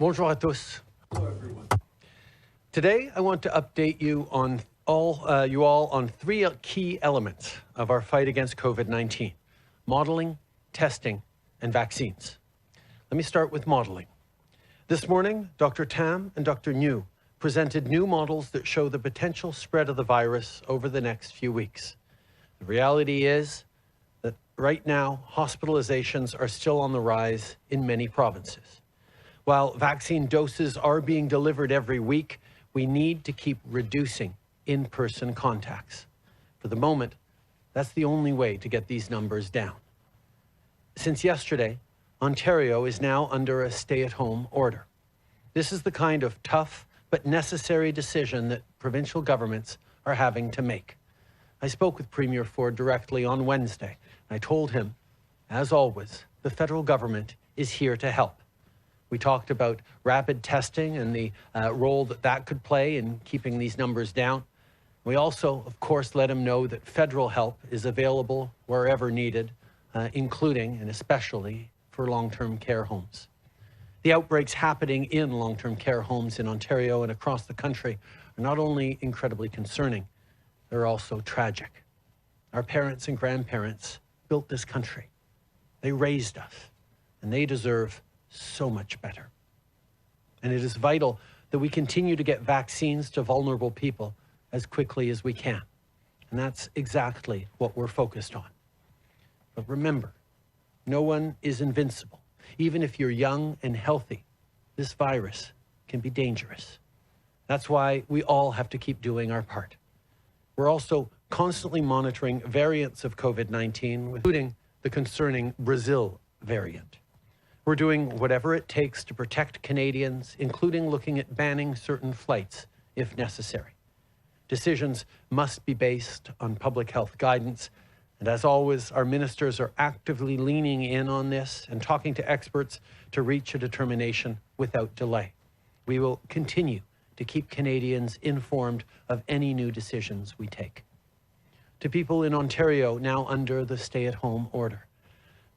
Bonjour à tous. Hello, everyone. Today, I want to update you all on three key elements of our fight against COVID-19: modeling, testing, and vaccines. Let me start with modeling. This morning, Dr. Tam and Dr. New presented new models that show the potential spread of the virus over the next few weeks. The reality is that right now, hospitalizations are still on the rise in many provinces. While vaccine doses are being delivered every week, we need to keep reducing in-person contacts. For the moment, that's the only way to get these numbers down. Since yesterday, Ontario is now under a stay-at-home order. This is the kind of tough but necessary decision that provincial governments are having to make. I spoke with Premier Ford directly on Wednesday. I told him, as always, the federal government is here to help. We talked about rapid testing and the role that could play in keeping these numbers down. We also, of course, let him know that federal help is available wherever needed, including and especially for long-term care homes. The outbreaks happening in long-term care homes in Ontario and across the country are not only incredibly concerning, they're also tragic. Our parents and grandparents built this country. They raised us, and they deserve so much better. And it is vital that we continue to get vaccines to vulnerable people as quickly as we can. And that's exactly what we're focused on. But remember, no one is invincible. Even if you're young and healthy, this virus can be dangerous. That's why we all have to keep doing our part. We're also constantly monitoring variants of COVID-19, including the concerning Brazil variant. We're doing whatever it takes to protect Canadians, including looking at banning certain flights if necessary. Decisions must be based on public health guidance. And as always, our ministers are actively leaning in on this and talking to experts to reach a determination without delay. We will continue to keep Canadians informed of any new decisions we take. To people in Ontario now under the stay-at-home order,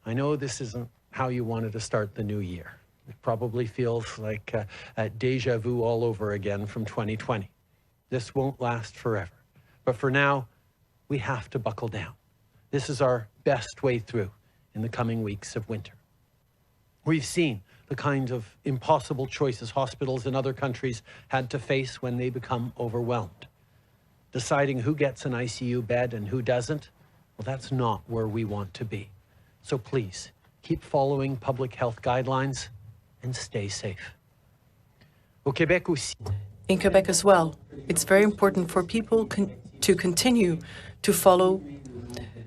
I know this isn't how you wanted to start the new year. It probably feels like deja vu all over again from 2020. This won't last forever. But for now, we have to buckle down. This is our best way through in the coming weeks of winter. We've seen the kinds of impossible choices hospitals in other countries had to face when they become overwhelmed. Deciding who gets an ICU bed and who doesn't, well, that's not where we want to be. So please, keep following public health guidelines and stay safe. Au Québec aussi. In Quebec as well, it's very important for people to continue to follow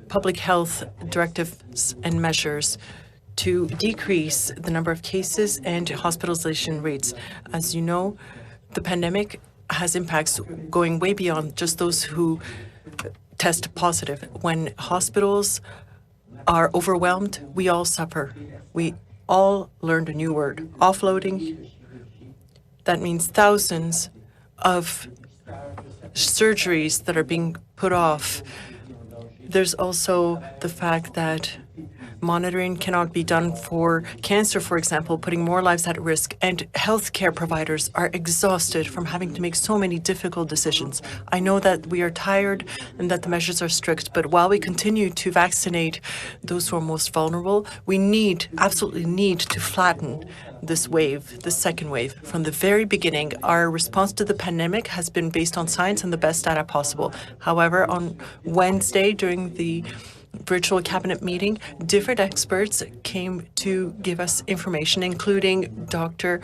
public health directives and measures to decrease the number of cases and hospitalization rates. As you know, the pandemic has impacts going way beyond just those who test positive. When hospitals are overwhelmed, we all suffer. We all learned a new word, offloading. That means thousands of surgeries that are being put off. There's also the fact that monitoring cannot be done for cancer, for example, putting more lives at risk, and healthcare providers are exhausted from having to make so many difficult decisions. I know that we are tired and that the measures are strict, but while we continue to vaccinate those who are most vulnerable, we absolutely need to flatten this wave, the second wave. From the very beginning, our response to the pandemic has been based on science and the best data possible. However, on Wednesday, during the virtual cabinet meeting, different experts came to give us information, including Dr.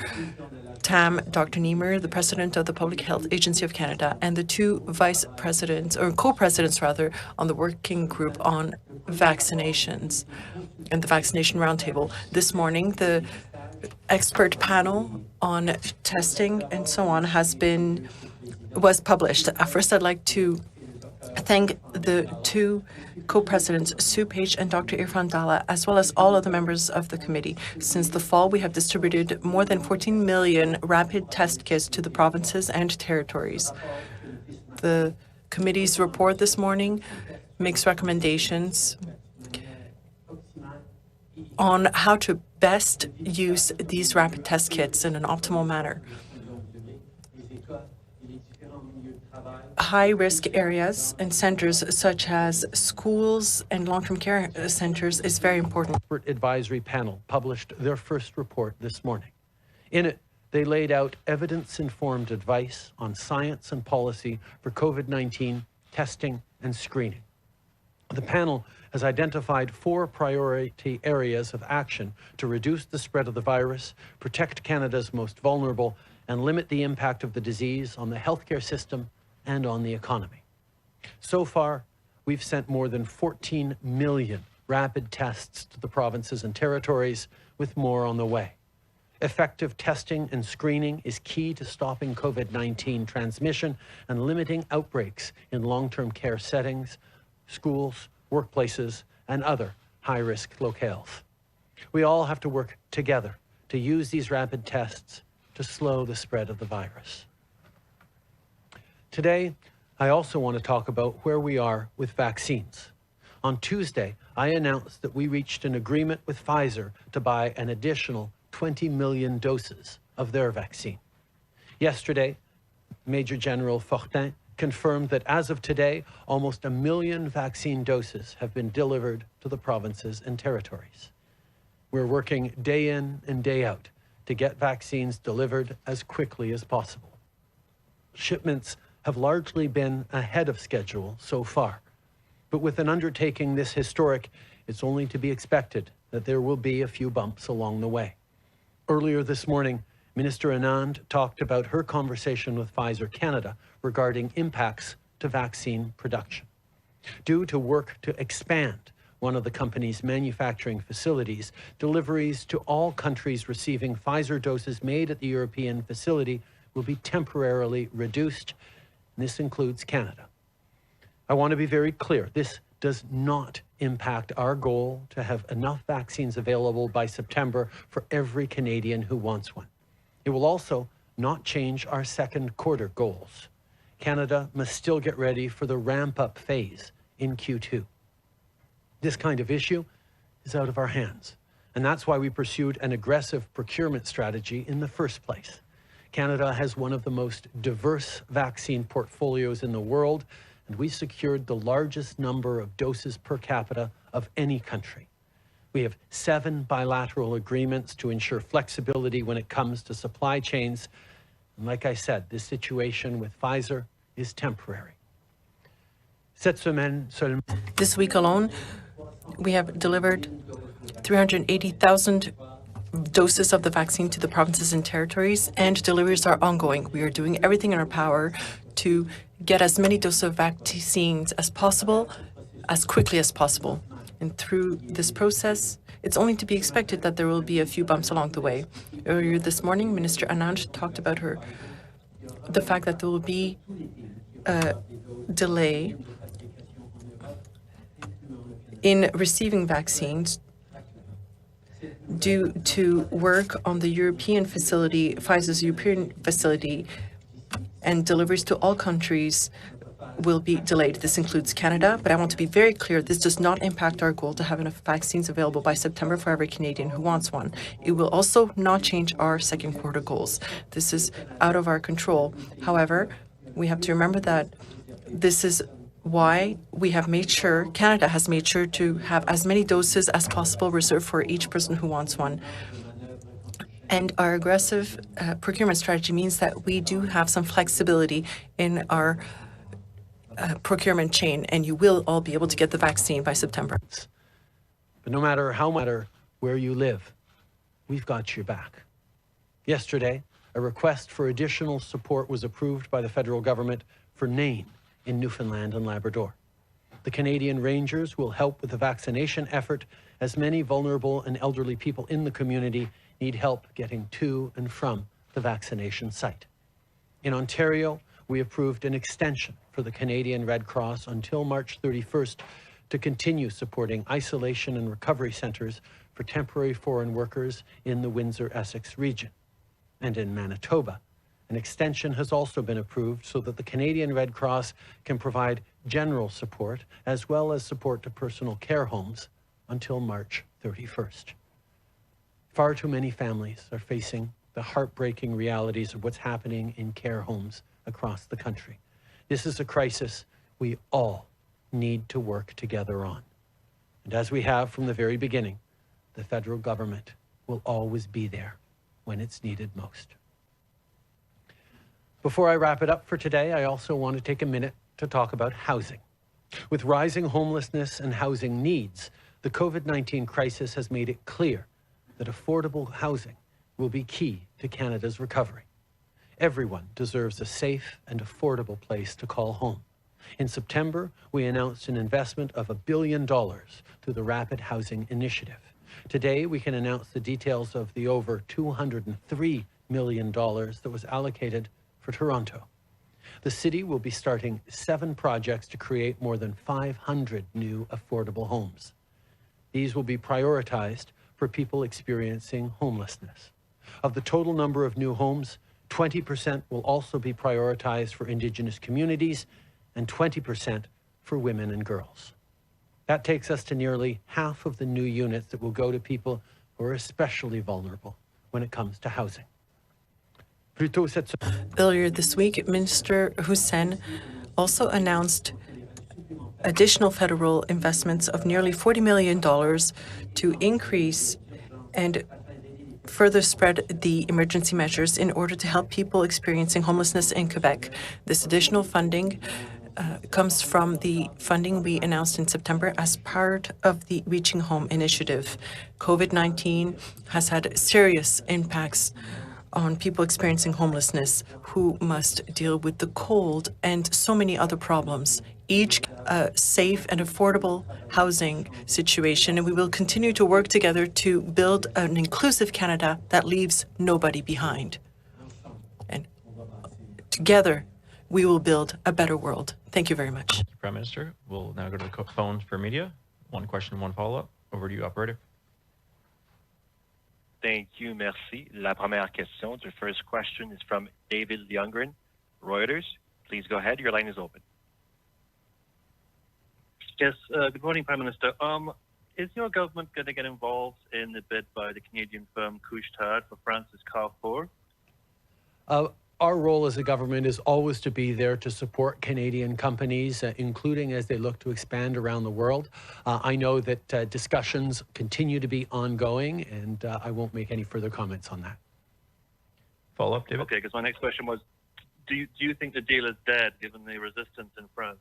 Tam, Dr. Niemer, the president of the Public Health Agency of Canada, and the two vice presidents, or co-presidents rather, on the working group on vaccinations and the vaccination roundtable. This morning, the expert panel on testing and so on was published. First, I'd like to thank the two co-presidents, Sue Page and Dr. Irfan Dalla, as well as all of the members of the committee. Since the fall, we have distributed more than 14 million rapid test kits to the provinces and territories. The committee's report this morning makes recommendations on how to best use these rapid test kits in an optimal manner. High-risk areas and centers such as schools and long-term care centers is very important. Expert advisory panel published their first report this morning. In it, they laid out evidence-informed advice on science and policy for COVID-19 testing and screening. The panel has identified 4 priority areas of action to reduce the spread of the virus, protect Canada's most vulnerable, and limit the impact of the disease on the healthcare system and on the economy. So far, we've sent more than 14 million rapid tests to the provinces and territories, with more on the way. Effective testing and screening is key to stopping COVID-19 transmission and limiting outbreaks in long-term care settings, schools, workplaces, and other high-risk locales. We all have to work together to use these rapid tests to slow the spread of the virus. Today, I also want to talk about where we are with vaccines. On Tuesday, I announced that we reached an agreement with Pfizer to buy an additional 20 million doses of their vaccine. Yesterday, Major General Fortin confirmed that as of today, almost 1 million vaccine doses have been delivered to the provinces and territories. We're working day in and day out to get vaccines delivered as quickly as possible. Shipments have largely been ahead of schedule so far, but with an undertaking this historic, it's only to be expected that there will be a few bumps along the way. Earlier this morning, Minister Anand talked about her conversation with Pfizer Canada regarding impacts to vaccine production. Due to work to expand one of the company's manufacturing facilities, deliveries to all countries receiving Pfizer doses made at the European facility will be temporarily reduced. This includes Canada. I want to be very clear. This does not impact our goal to have enough vaccines available by September for every Canadian who wants one. It will also not change our second quarter goals. Canada must still get ready for the ramp-up phase in Q2. This kind of issue is out of our hands, and that's why we pursued an aggressive procurement strategy in the first place. Canada has one of the most diverse vaccine portfolios in the world, and we secured the largest number of doses per capita of any country. We have 7 bilateral agreements to ensure flexibility when it comes to supply chains. And like I said, this situation with Pfizer is temporary. This week alone, we have delivered 380,000 doses of the vaccine to the provinces and territories, and deliveries are ongoing. We are doing everything in our power to get as many doses of vaccines as possible, as quickly as possible. And through this process, it's only to be expected that there will be a few bumps along the way. Earlier this morning, Minister Anand talked about the fact that there will be a delay in receiving vaccines due to work on the European facility, Pfizer's European facility, and deliveries to all countries will be delayed. This includes Canada, but I want to be very clear, this does not impact our goal to have enough vaccines available by September for every Canadian who wants one. It will also not change our second quarter goals. This is out of our control. However, we have to remember that this is why we have made sure, Canada has made sure to have as many doses as possible reserved for each person who wants one. And our aggressive procurement strategy means that we do have some flexibility in our procurement chain, and you will all be able to get the vaccine by September. But no matter where you live, we've got your back. Yesterday, a request for additional support was approved by the federal government for Nain in Newfoundland and Labrador. The Canadian Rangers will help with the vaccination effort, as many vulnerable and elderly people in the community need help getting to and from the vaccination site. In Ontario, we approved an extension for the Canadian Red Cross until March 31st to continue supporting isolation and recovery centres for temporary foreign workers in the Windsor-Essex region. And in Manitoba, an extension has also been approved so that the Canadian Red Cross can provide general support as well as support to personal care homes until March 31st. Far too many families are facing the heartbreaking realities of what's happening in care homes across the country. This is a crisis we all need to work together on. And as we have from the very beginning, the federal government will always be there when it's needed most. Before I wrap it up for today, I also want to take a minute to talk about housing. With rising homelessness and housing needs, the COVID-19 crisis has made it clear that affordable housing will be key to Canada's recovery. Everyone deserves a safe and affordable place to call home. In September, we announced an investment of $1 billion through the Rapid Housing Initiative. Today, we can announce the details of the over $203 million that was allocated for Toronto. The city will be starting 7 projects to create more than 500 new affordable homes. These will be prioritized for people experiencing homelessness. Of the total number of new homes, 20% will also be prioritized for Indigenous communities and 20% for women and girls. That takes us to nearly half of the new units that will go to people who are especially vulnerable when it comes to housing. Earlier this week, Minister Hussein also announced additional federal investments of nearly $40 million to increase and further spread the emergency measures in order to help people experiencing homelessness in Quebec. This additional funding comes from the funding we announced in September as part of the Reaching Home initiative. COVID-19 has had serious impacts on people experiencing homelessness who must deal with the cold and so many other problems. Each safe and affordable housing situation, and we will continue to work together to build an inclusive Canada that leaves nobody behind. And together, we will build a better world. Thank you very much. Thank you, Prime Minister. We'll now go to the phones for media. One question, one follow-up. Over to you, operator. Thank you, merci. La première question, the first question is from David Youngren, Reuters. Please go ahead. Your line is open. Yes, good morning, Prime Minister. Is your government going to get involved in the bid by the Canadian firm Couche-Tard for France's Carrefour? Our role as a government is always to be there to support Canadian companies, including as they look to expand around the world. I know that discussions continue to be ongoing, and I won't make any further comments on that. Follow-up, David? Okay, because my next question was, do you think the deal is dead, given the resistance in France?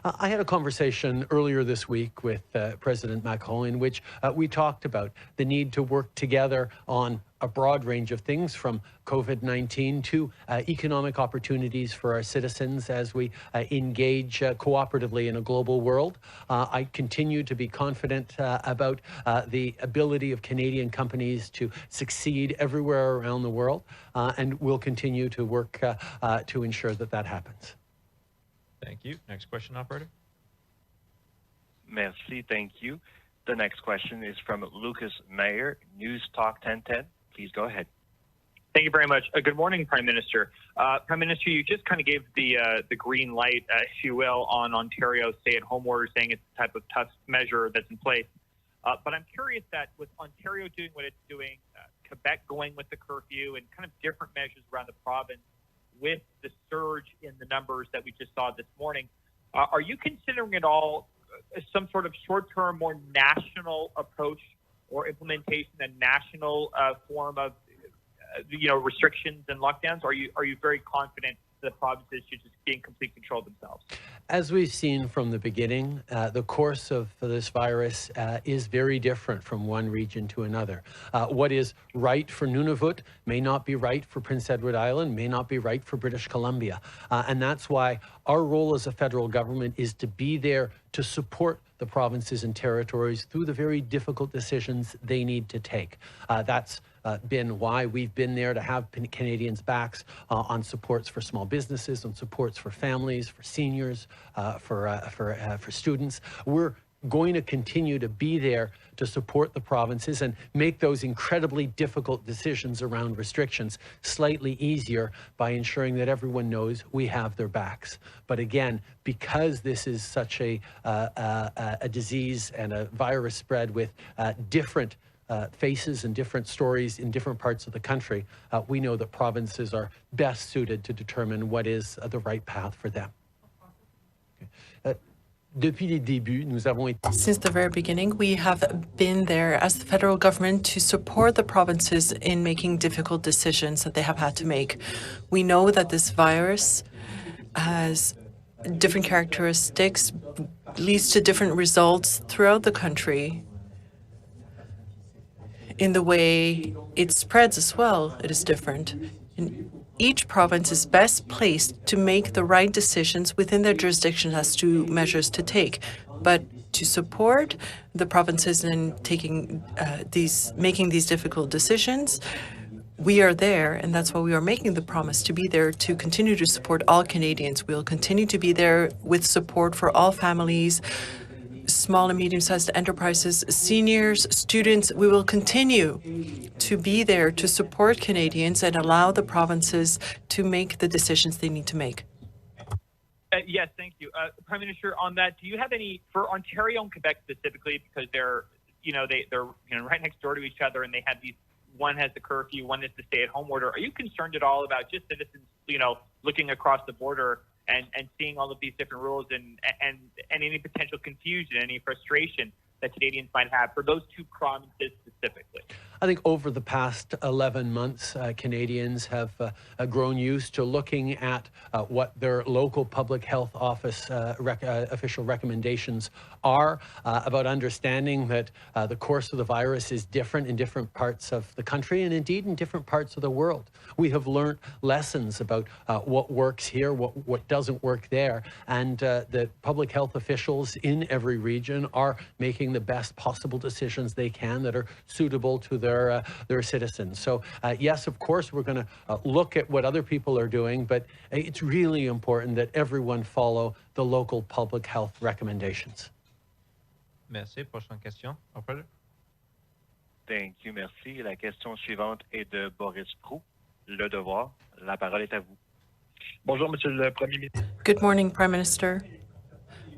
I had a conversation earlier this week with President Macron in which we talked about the need to work together on a broad range of things, from COVID-19 to economic opportunities for our citizens as we engage cooperatively in a global world. I continue to be confident about the ability of Canadian companies to succeed everywhere around the world, and we'll continue to work to ensure that that happens. Thank you. Next question, operator. Merci, thank you. The next question is from Lucas Mayer, News Talk 1010. Please go ahead. Thank you very much. Good morning, Prime Minister. Prime Minister, you just kind of gave the green light, if you will, on Ontario's stay-at-home order, saying it's the type of tough measure that's in place. But I'm curious that with Ontario doing what it's doing, Quebec going with the curfew, and kind of different measures around the province, with the surge in the numbers that we just saw this morning, are you considering at all some sort of short-term, more national approach or implementation, a national form of, restrictions and lockdowns? Or are you very confident the provinces should just be in complete control of themselves? As we've seen from the beginning, the course of this virus is very different from one region to another. What is right for Nunavut may not be right for Prince Edward Island, may not be right for British Columbia. And that's why our role as a federal government is to be there to support the provinces and territories through the very difficult decisions they need to take. That's been why we've been there to have Canadians' backs on supports for small businesses, on supports for families, for seniors, for students. We're going to continue to be there to support the provinces and make those incredibly difficult decisions around restrictions slightly easier by ensuring that everyone knows we have their backs. But again, because this is such a disease and a virus spread with different faces and different stories in different parts of the country, we know that provinces are best suited to determine what is the right path for them. Depuis les débuts, nous avons été... Since the very beginning, we have been there as the federal government to support the provinces in making difficult decisions that they have had to make. We know that this virus has different characteristics, leads to different results throughout the country. In the way it spreads as well, it is different. And each province is best placed to make the right decisions within their jurisdiction as to measures to take. But to support the provinces in making these difficult decisions, we are there, and that's why we are making the promise to be there to continue to support all Canadians. We'll continue to be there with support for all families, small and medium-sized enterprises, seniors, students. We will continue to be there to support Canadians and allow the provinces to make the decisions they need to make. Yes, thank you. Prime Minister, on that, do you have any, for Ontario and Quebec specifically, because they're right next door to each other and they have these, one has the curfew, one has the stay-at-home order. Are you concerned at all about just citizens, looking across the border and seeing all of these different rules and any potential confusion, any frustration that Canadians might have for those two provinces specifically? I think over the past 11 months, Canadians have grown used to looking at what their local public health office official recommendations are about understanding that the course of the virus is different in different parts of the country and indeed in different parts of the world. We have learned lessons about what works here, what doesn't work there, and the public health officials in every region are making the best possible decisions they can that are suitable to their citizens. So yes, of course, we're going to look at what other people are doing, but it's really important that everyone follow the local public health recommendations. Merci. Prochaine question. Operator. Thank you, merci. La question suivante est de Boris Proulx. Le Devoir. La parole est à vous. Bonjour, Monsieur le Premier ministre. Good morning, Prime Minister.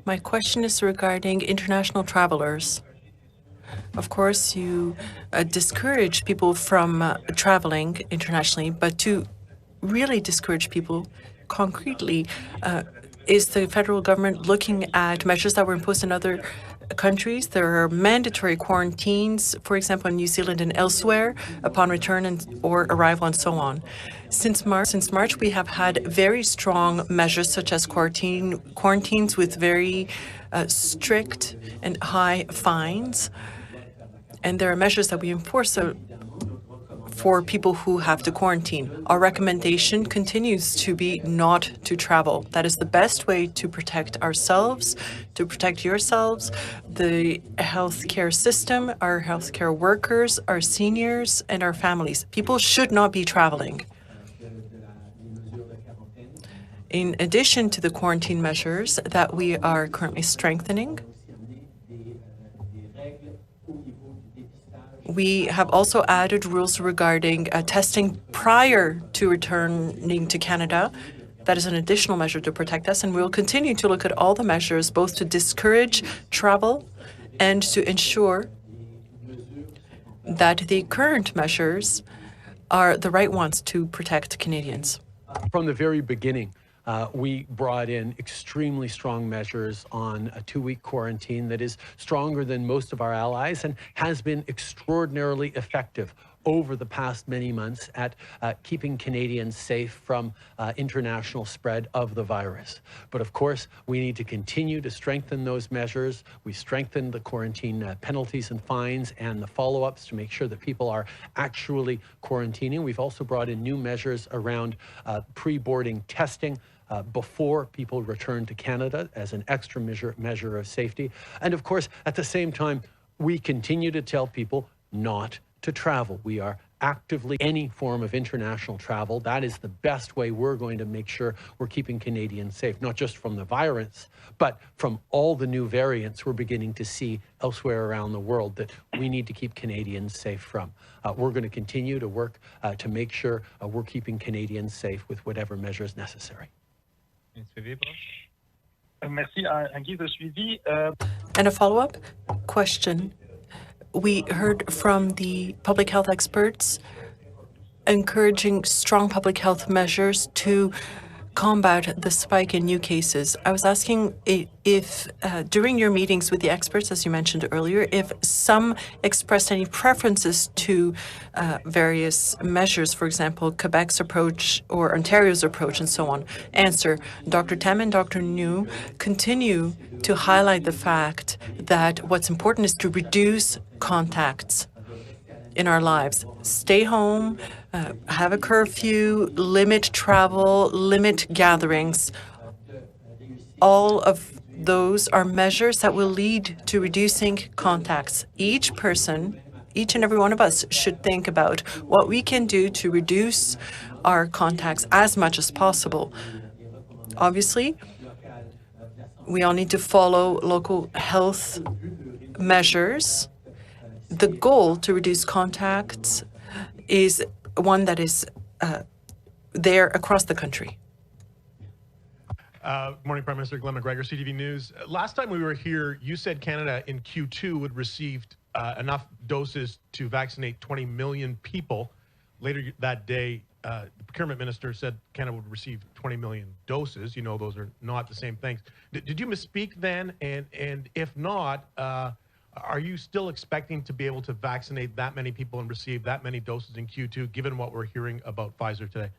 My question is regarding international travelers. Of course, you discourage people from traveling internationally, but to really discourage people concretely, is the federal government looking at measures that were imposed in other countries? There are mandatory quarantines, for example, in New Zealand and elsewhere, upon return or arrival and so on. Since March, we have had very strong measures such as quarantines with very strict and high fines. And there are measures that we enforce for people who have to quarantine. Our recommendation continues to be not to travel. That is the best way to protect ourselves, to protect yourselves, the healthcare system, our healthcare workers, our seniors, and our families. People should not be traveling. In addition to the quarantine measures that we are currently strengthening, we have also added rules regarding testing prior to returning to Canada. That is an additional measure to protect us, and we will continue to look at all the measures, both to discourage travel and to ensure that the current measures are the right ones to protect Canadians. From the very beginning, we brought in extremely strong measures on a 2-week quarantine that is stronger than most of our allies and has been extraordinarily effective over the past many months at keeping Canadians safe from international spread of the virus. But of course, we need to continue to strengthen those measures. We strengthened the quarantine penalties and fines and the follow-ups to make sure that people are actually quarantining. We've also brought in new measures around pre-boarding testing before people return to Canada as an extra measure of safety. And of course, at the same time, we continue to tell people not to travel. We are actively any form of international travel. That is the best way we're going to make sure we're keeping Canadians safe, not just from the virus, but from all the new variants we're beginning to see elsewhere around the world that we need to keep Canadians safe from. We're going to continue to work to make sure we're keeping Canadians safe with whatever measures necessary. Merci. En guise de suivi. And a follow-up question. we heard from the public health experts encouraging strong public health measures to combat the spike in new cases. I was asking if during your meetings with the experts, as you mentioned earlier, if some expressed any preferences to various measures, for example, Quebec's approach or Ontario's approach and so on. Answer, Dr. Tam and Dr. New continue to highlight the fact that what's important is to reduce contacts in our lives. Stay home, have a curfew, limit travel, limit gatherings. All of those are measures that will lead to reducing contacts. Each person, each and every one of us should think about what we can do to reduce our contacts as much as possible. Obviously, we all need to follow local health measures. The goal to reduce contacts is one that is there across the country. Good morning, Prime Minister. Glenn McGregor, CTV News. Last time we were here, you said Canada in Q2 would receive enough doses to vaccinate 20 million people. Later that day, the procurement minister said Canada would receive 20 million doses. You know, those are not the same things. Did you misspeak then? And if not, are you still expecting to be able to vaccinate that many people and receive that many doses in Q2, given what we're hearing about Pfizer today?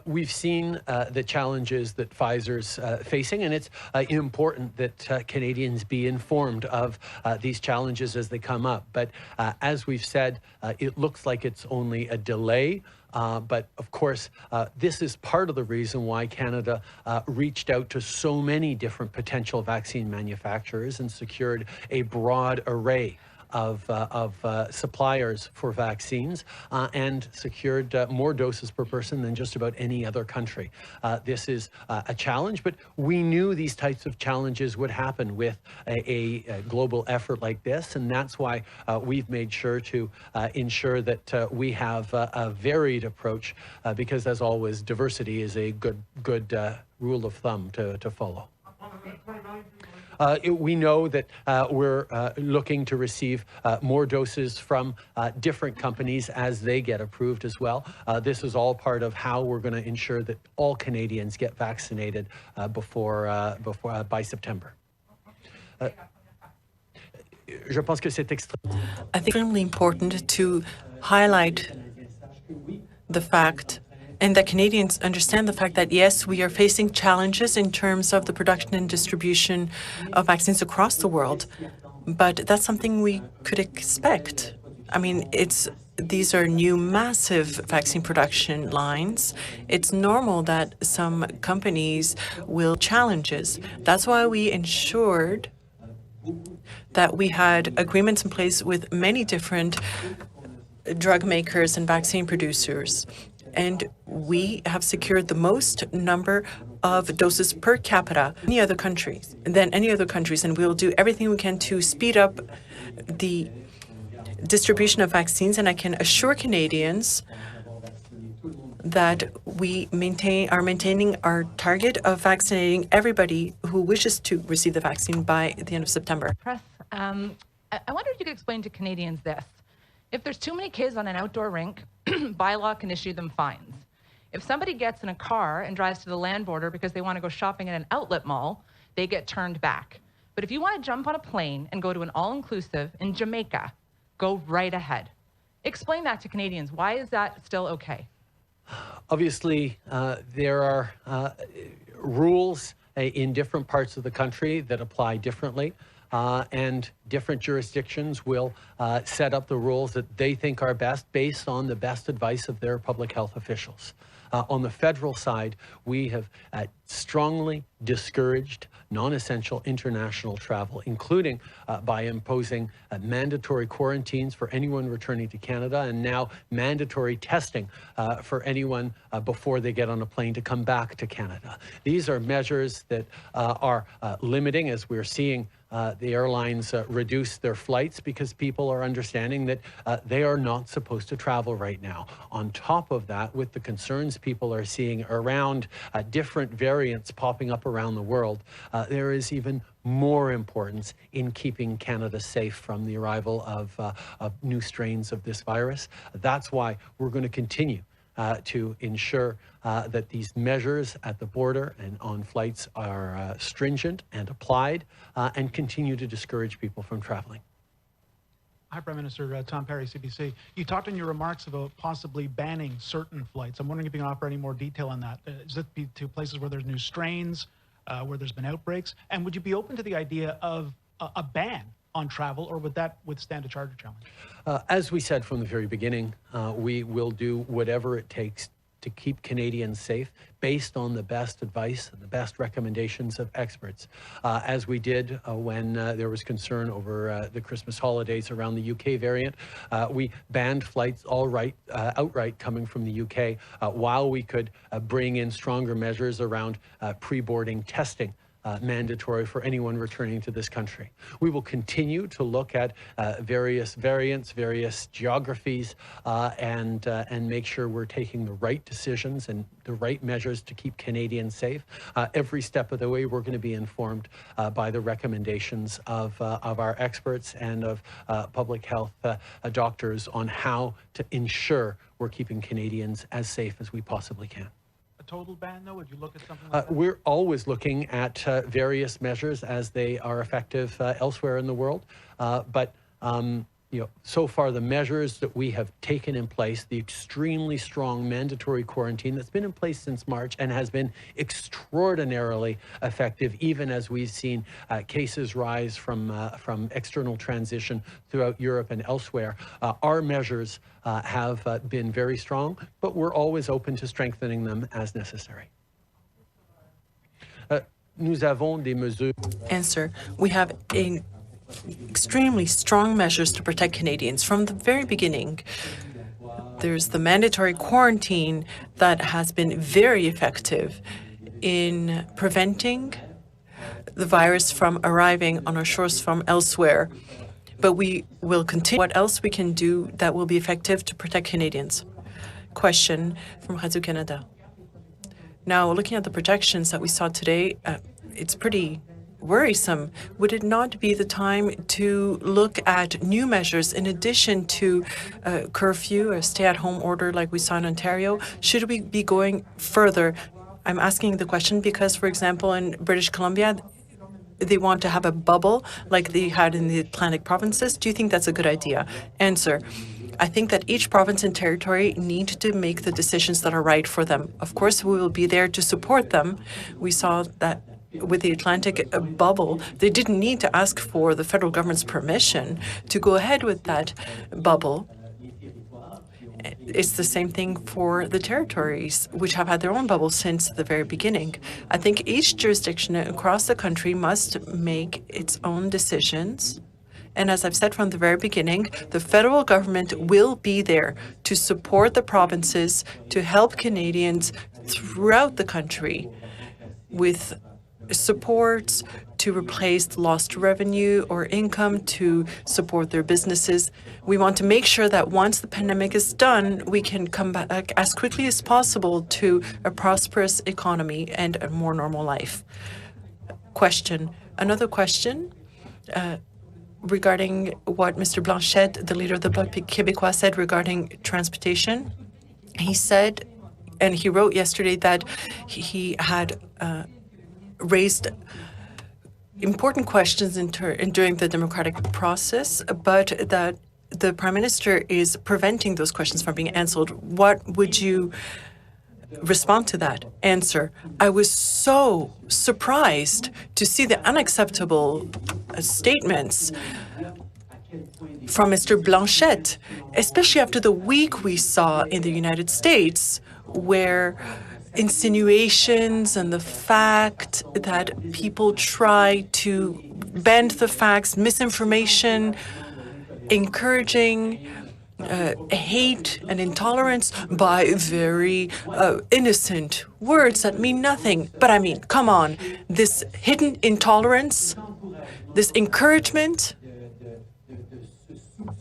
We've seen the challenges that Pfizer's facing, and it's important that Canadians be informed of these challenges as they come up. But as we've said, it looks like it's only a delay. But of course, this is part of the reason why Canada reached out to so many different potential vaccine manufacturers and secured a broad array of suppliers for vaccines and secured more doses per person than just about any other country. This is a challenge, but we knew these types of challenges would happen with a global effort like this, and that's why we've made sure to ensure that we have a varied approach because, as always, diversity is a good rule of thumb to follow. We know that we're looking to receive more doses from different companies as they get approved as well. This is all part of how we're going to ensure that all Canadians get vaccinated by September. Je pense que c'est I think it's extremely important to highlight the fact and that Canadians understand the fact that, yes, we are facing challenges in terms of the production and distribution of vaccines across the world, but that's something we could expect. I mean, these are new massive vaccine production lines. It's normal that some companies will challenges. That's why we ensured that we had agreements in place with many different drug makers and vaccine producers. And we have secured the most number of doses per capita than any other countries, and we'll do everything we can to speed up the distribution of vaccines. And I can assure Canadians that we are maintaining our target of vaccinating everybody who wishes to receive the vaccine by the end of September. Press, I wonder if you could explain to Canadians this. If there's too many kids on an outdoor rink, bylaw can issue them fines. If somebody gets in a car and drives to the land border because they want to go shopping at an outlet mall, they get turned back. But if you want to jump on a plane and go to an all-inclusive in Jamaica, go right ahead. Explain that to Canadians. Why is that still okay? Obviously, there are rules in different parts of the country that apply differently. And different jurisdictions will set up the rules that they think are best based on the best advice of their public health officials. On the federal side, we have strongly discouraged non-essential international travel, including by imposing mandatory quarantines for anyone returning to Canada, and now mandatory testing for anyone before they get on a plane to come back to Canada. These are measures that are limiting, as we're seeing the airlines reduce their flights because people are understanding that they are not supposed to travel right now. On top of that, with the concerns people are seeing around different variants popping up around the world, there is even more importance in keeping Canada safe from the arrival of new strains of this virus. That's why we're going to continue to ensure that these measures at the border and on flights are stringent and applied and continue to discourage people from traveling. Hi, Prime Minister. Tom Perry, CBC. You talked in your remarks about possibly banning certain flights. I'm wondering if you can offer any more detail on that. Is it be to places where there's new strains, where there's been outbreaks? And would you be open to the idea of a ban on travel, or would that withstand a charter challenge? As we said from the very beginning, we will do whatever it takes to keep Canadians safe based on the best advice and the best recommendations of experts. As we did when there was concern over the Christmas holidays around the UK variant, we banned flights outright coming from the UK while we could bring in stronger measures around pre-boarding testing. Mandatory for anyone returning to this country. We will continue to look at various variants, various geographies, and make sure we're taking the right decisions and the right measures to keep Canadians safe. Every step of the way, we're going to be informed by the recommendations of our experts and of public health doctors on how to ensure we're keeping Canadians as safe as we possibly can. Total ban, though? Would you look at something like that? We're always looking at various measures as they are effective elsewhere in the world. But so far the measures that we have taken in place, the extremely strong mandatory quarantine that's been in place since March and has been extraordinarily effective, even as we've seen cases rise from external transition throughout Europe and elsewhere. Our measures have been very strong, but we're always open to strengthening them as necessary. Nous avons des mesures. Answer. We have extremely strong measures to protect Canadians. From the very beginning, there's the mandatory quarantine that has been very effective in preventing the virus from arriving on our shores from elsewhere. But we will continue. What else we can do that will be effective to protect Canadians? Question from Radio-Canada. Now, looking at the projections that we saw today, it's pretty worrisome. Would it not be the time to look at new measures in addition to curfew, a stay-at-home order like we saw in Ontario? Should we be going further? I'm asking the question because, for example, in British Columbia, they want to have a bubble like they had in the Atlantic provinces. Do you think that's a good idea? Answer. I think that each province and territory need to make the decisions that are right for them. Of course, we will be there to support them. We saw that with the Atlantic bubble, they didn't need to ask for the federal government's permission to go ahead with that bubble. It's the same thing for the territories, which have had their own bubble since the very beginning. I think each jurisdiction across the country must make its own decisions. And as I've said from the very beginning, the federal government will be there to support the provinces, to help Canadians throughout the country with supports to replace lost revenue or income, to support their businesses. We want to make sure that once the pandemic is done, we can come back as quickly as possible to a prosperous economy and a more normal life. Question. Another question regarding what Mr. Blanchet, the leader of the Bloc Québécois, said regarding transportation. He said, and he wrote yesterday that he had raised important questions during the democratic process, but that the Prime Minister is preventing those questions from being answered. What would you respond to that? Answer. I was so surprised to see the unacceptable statements from Mr. Blanchet, especially after the week we saw in the United States, where insinuations and the fact that people try to bend the facts, misinformation, encouraging hate and intolerance by very innocent words that mean nothing. But I mean, come on, this hidden intolerance, this encouragement,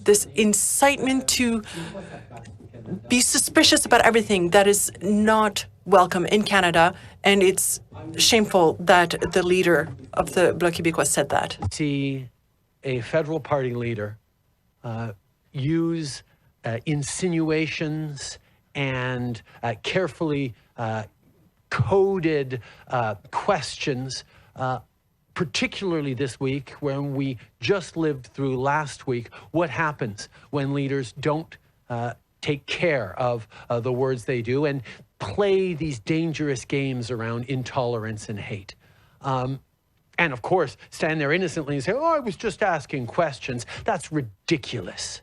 this incitement to be suspicious about everything, that is not welcome in Canada, and it's shameful that the leader of the Bloc Québécois said that. See a federal party leader use insinuations and carefully coded questions, particularly this week when we just lived through last week. What happens when leaders don't take care of the words they do and play these dangerous games around intolerance and hate? And of course, stand there innocently and say, oh, I was just asking questions. That's ridiculous.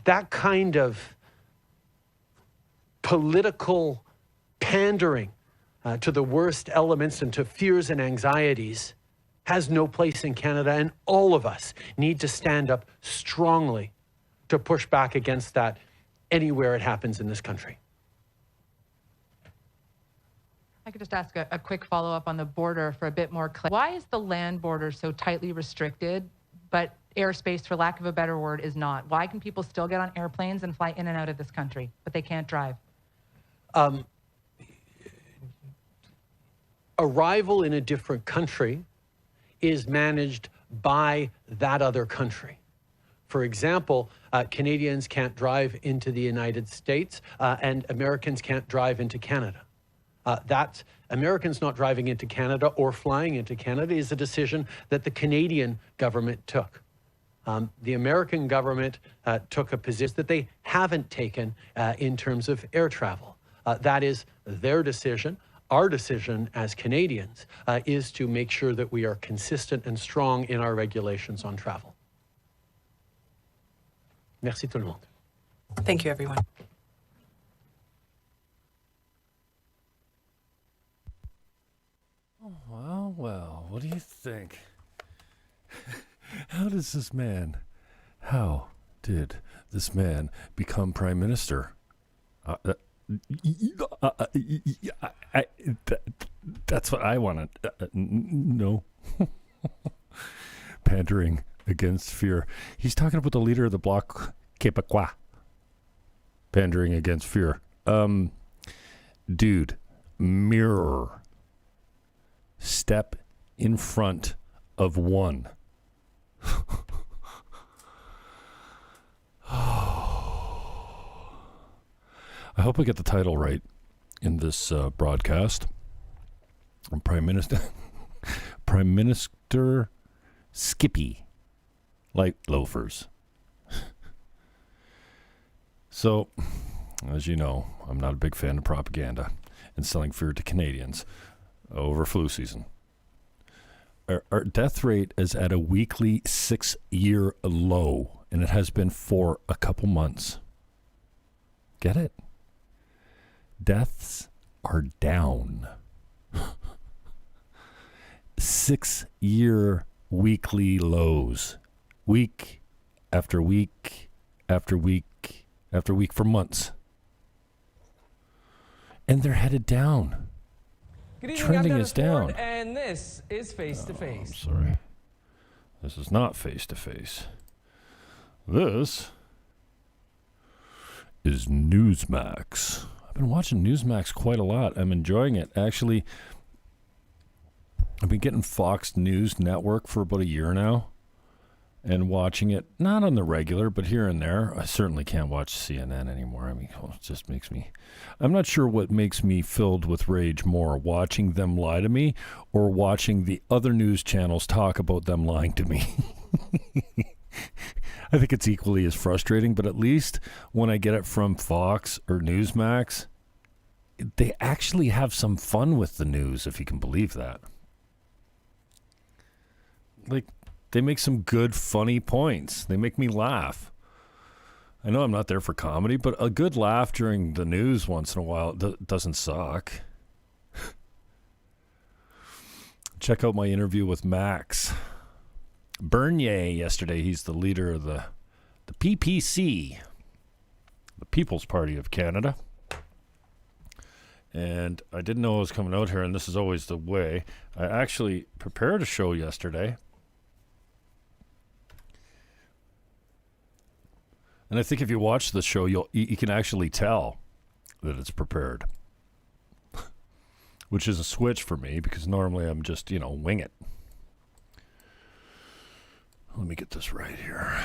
That kind of political pandering to the worst elements and to fears and anxieties has no place in Canada, and all of us need to stand up strongly to push back against that anywhere it happens in this country. I could just ask a quick follow-up on the border for a bit more clarity. Why is the land border so tightly restricted, but airspace, for lack of a better word, is not? Why can people still get on airplanes and fly in and out of this country, but they can't drive? Arrival in a different country is managed by that other country. For example, Canadians can't drive into the United States and Americans can't drive into Canada. That Americans not driving into Canada or flying into Canada is a decision that the Canadian government took. The American government took a position that they haven't taken in terms of air travel. That is their decision. Our decision as Canadians is to make sure that we are consistent and strong in our regulations on travel. Merci tout le monde. Thank you, everyone. Well, what do you think? How did this man become prime minister? That's what I want to know. Pandering against fear. He's talking about the leader of the Bloc Québécois. Pandering against fear. Dude, mirror. Step in front of one. I hope I get the title right in this broadcast. Prime Minister Skippy, like Loafers. So, as you know, I'm not a big fan of propaganda and selling fear to Canadians over flu season. Our death rate is at a weekly 6-year low, and it has been for a couple months. Get it? Deaths are down. 6-year weekly lows. Week after week after week after week for months. And they're headed down. Good evening, Trending I'm is Dennis down. Ford, and this is Face to Face. I'm sorry. This is not Face to Face. This is Newsmax. I've been watching Newsmax quite a lot. I'm enjoying it. Actually, I've been getting Fox News Network for about a year now and watching it, not on the regular, but here and there. I certainly can't watch CNN anymore. I mean, it just makes me... I'm not sure what makes me filled with rage more, watching them lie to me or watching the other news channels talk about them lying to me. I think it's equally as frustrating, but at least when I get it from Fox or Newsmax, they actually have some fun with the news, if you can believe that. Like, they make some good, funny points. They make me laugh. I know I'm not there for comedy, but a good laugh during the news once in a while doesn't suck. Check out my interview with Max Bernier yesterday. He's the leader of the PPC, the People's Party of Canada. And I didn't know it was coming out here, and this is always the way. I actually prepared a show yesterday. And I think if you watch the show, you can actually tell that it's prepared. which is a switch for me because normally I'm just, wing it. Let me get this right here.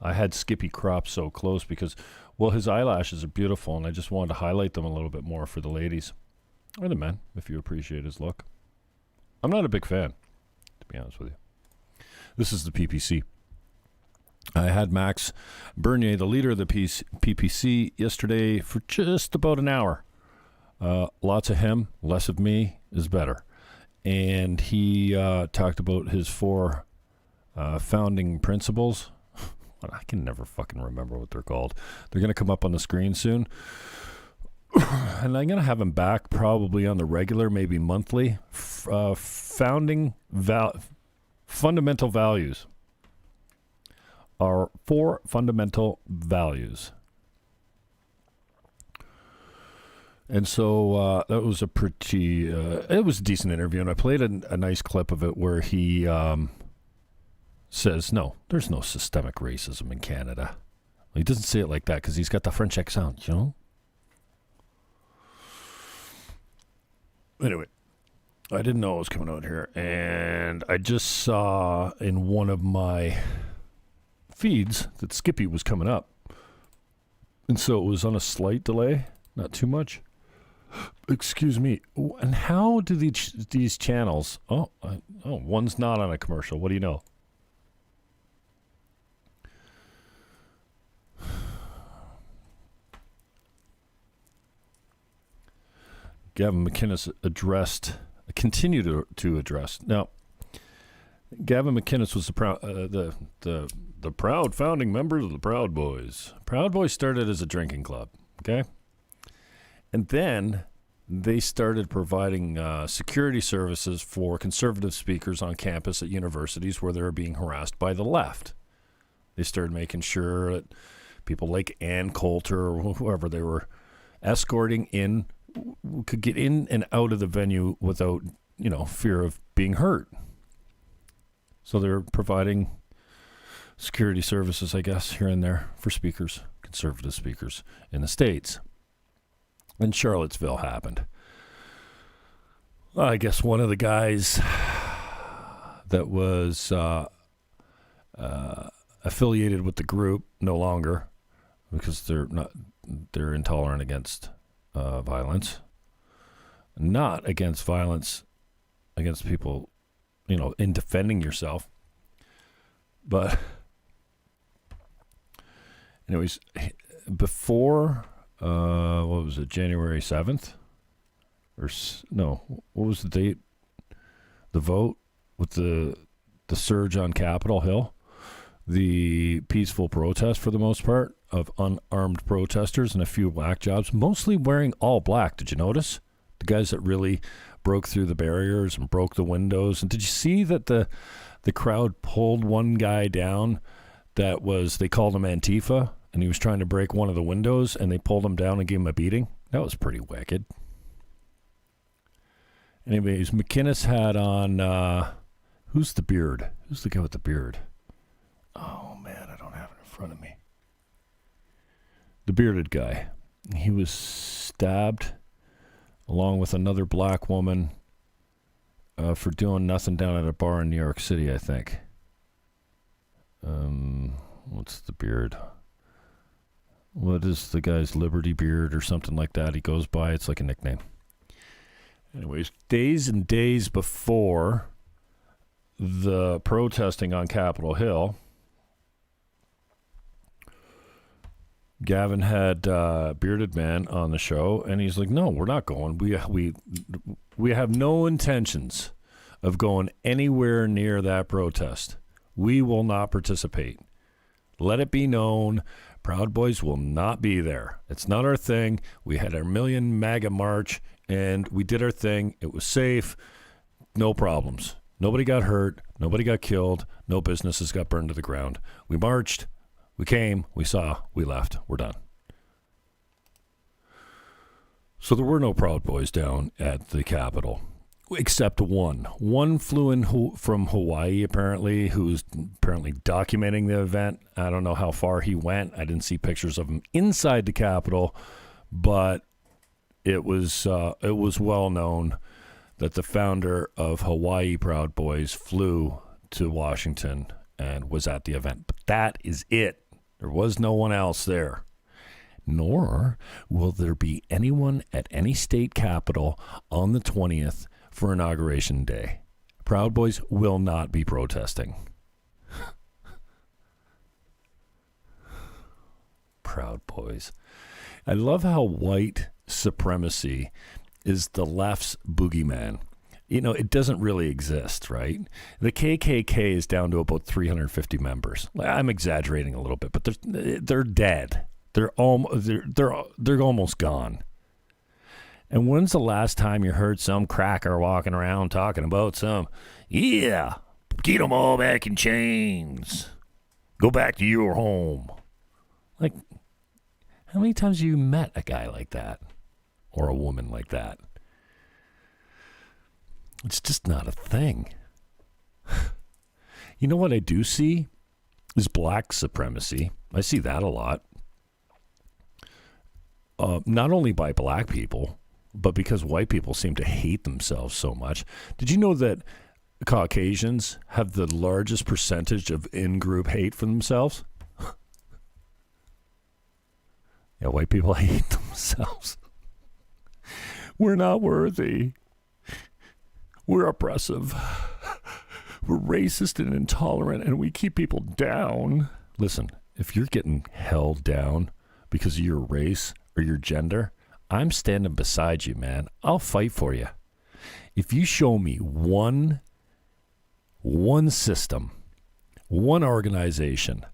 I had Skippy cropped so close because, well, his eyelashes are beautiful, and I just wanted to highlight them a little bit more for the ladies. Or the men, if you appreciate his look. I'm not a big fan, to be honest with you. This is the PPC. I had Max Bernier, the leader of the PPC, yesterday for just about an hour. Lots of him, less of me is better. And he talked about his 4 founding principles. I can never fucking remember what they're called. They're going to come up on the screen soon. And I'm going to have him back probably on the regular, maybe monthly. Fundamental values. Our 4 fundamental values. And so that was it was a decent interview. And I played a nice clip of it where he says, no, there's no systemic racism in Canada. He doesn't say it like that because he's got the French accent, Anyway, I didn't know it was coming out here. And I just saw in one of my feeds that Skippy was coming up. And so it was on a slight delay, not too much. Excuse me. And how do these channels... one's not on a commercial. What do you know? Gavin McInnes continued to address. Now, Gavin McInnes was the proud founding members of the Proud Boys. Proud Boys started as a drinking club, okay? And then they started providing security services for conservative speakers on campus at universities where they were being harassed by the left. They started making sure that people like Ann Coulter or whoever they were escorting in could get in and out of the venue without, fear of being hurt. So they're providing security services, I guess, here and there for speakers, conservative speakers in the States. And Charlottesville happened. I guess one of the guys that was affiliated with the group, no longer, because they're intolerant against violence, not against violence against people, in defending yourself. But anyways, before, what was it, January 7th? What was the date? The vote with the surge on Capitol Hill, the peaceful protest for the most part of unarmed protesters and a few whack jobs, mostly wearing all black. Did you notice? The guys that really broke through the barriers and broke the windows. And did you see that the crowd pulled one guy down that was, they called him Antifa, and he was trying to break one of the windows, and they pulled him down and gave him a beating? That was pretty wicked. Anyways, McInnes had on, who's the beard? Who's the guy with the beard? Oh, man, I don't have it in front of me. The bearded guy. He was stabbed along with another black woman for doing nothing down at a bar in New York City, I think. What's the beard? What is the guy's Liberty Beard or something like that he goes by? It's like a nickname. Anyways, days and days before the protesting on Capitol Hill, Gavin had Bearded Man on the show, and he's like, no, we're not going. We have no intentions of going anywhere near that protest. We will not participate. Let it be known, Proud Boys will not be there. It's not our thing. We had our Million MAGA march, and we did our thing. It was safe. No problems. Nobody got hurt. Nobody got killed. No businesses got burned to the ground. We marched. We came, we saw, we left. We're done. So there were no Proud Boys down at the Capitol, except one. One flew in from Hawaii, apparently, who's apparently documenting the event. I don't know how far he went. I didn't see pictures of him inside the Capitol, but it was well known that the founder of Hawaii Proud Boys flew to Washington and was at the event. But that is it. There was no one else there. Nor will there be anyone at any state capitol on the 20th for Inauguration Day. Proud Boys will not be protesting. Proud Boys. I love how white supremacy is the left's boogeyman. You know, it doesn't really exist, right? The KKK is down to about 350 members. I'm exaggerating a little bit, but they're dead. They're almost gone. And when's the last time you heard some cracker walking around talking about get them all back in chains. Go back to your home. Like, how many times have you met a guy like that? Or a woman like that? It's just not a thing. You know what I do see is black supremacy. I see that a lot. Not only by black people, but because white people seem to hate themselves so much. Did you know that Caucasians have the largest percentage of in-group hate for themselves? Yeah, white people hate themselves. We're not worthy. We're oppressive. We're racist and intolerant, and we keep people down. Listen, if you're getting held down because of your race or your gender, I'm standing beside you, man. I'll fight for you. If you show me one system, one organization,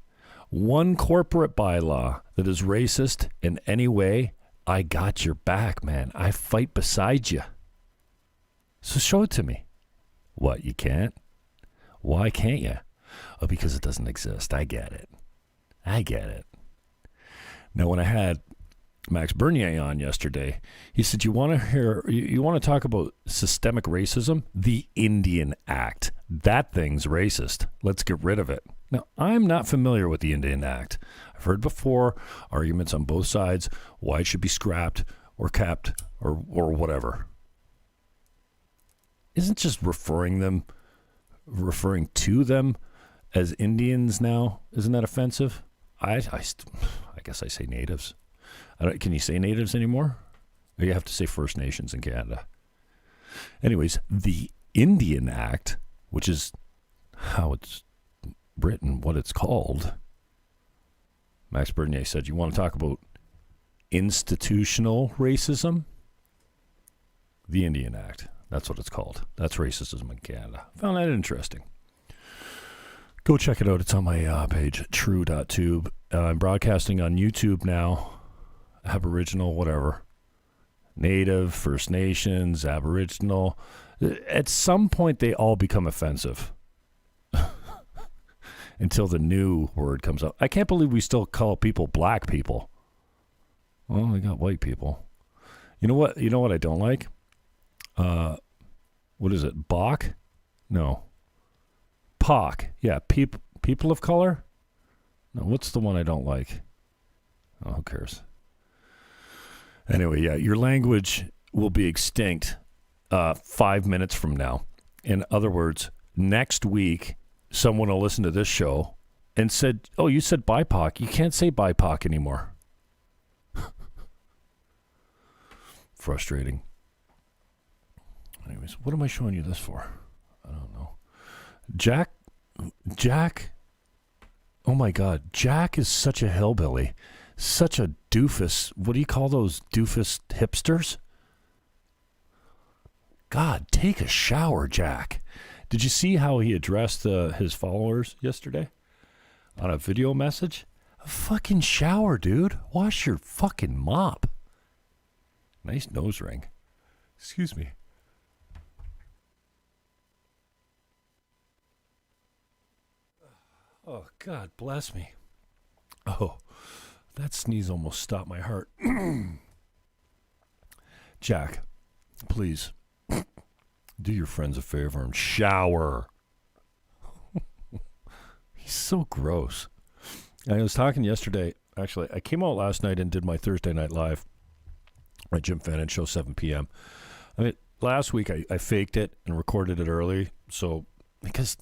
one corporate bylaw that is racist in any way, I got your back, man. I fight beside you. So show it to me. What, you can't? Why can't you? Oh, because it doesn't exist. I get it. Now, when I had Max Bernier on yesterday, he said, you want to talk about systemic racism? The Indian Act. That thing's racist. Let's get rid of it. Now, I'm not familiar with the Indian Act. I've heard before arguments on both sides why it should be scrapped or kept or whatever. Isn't just referring to them as Indians now, isn't that offensive? I guess I say natives. Can you say natives anymore? Or you have to say First Nations in Canada. Anyways, the Indian Act, which is how it's written, what it's called. Max Bernier said, you want to talk about institutional racism? The Indian Act. That's what it's called. That's racism in Canada. Found that interesting. Go check it out. It's on my page, Trew.Tube. I'm broadcasting on YouTube now. Aboriginal, whatever. Native, First Nations, Aboriginal. At some point, they all become offensive. Until the new word comes up. I can't believe we still call people black people. Well, we got white people. You know what? You know what I don't like? What is it? Bach? No. POC. Yeah, people of color? No, what's the one I don't like? Oh, who cares? Anyway, yeah, your language will be extinct 5 minutes from now. In other words, next week, someone will listen to this show and said, oh, you said BIPOC. You can't say BIPOC anymore. Frustrating. Anyways, what am I showing you this for? I don't know. Jack, oh my God, Jack is such a hillbilly, such a doofus. What do you call those doofus hipsters? God, take a shower, Jack. Did you see how he addressed his followers yesterday on a video message? A fucking shower, dude. Wash your fucking mop. Nice nose ring. Excuse me. Oh, God bless me. Oh, that sneeze almost stopped my heart. Jack, please do your friends a favor and shower. He's so gross. I was talking yesterday. Actually, I came out last night and did my Thursday Night Live My Jim Fannon Show, 7 p.m. I mean, last week I faked it and recorded it early, so because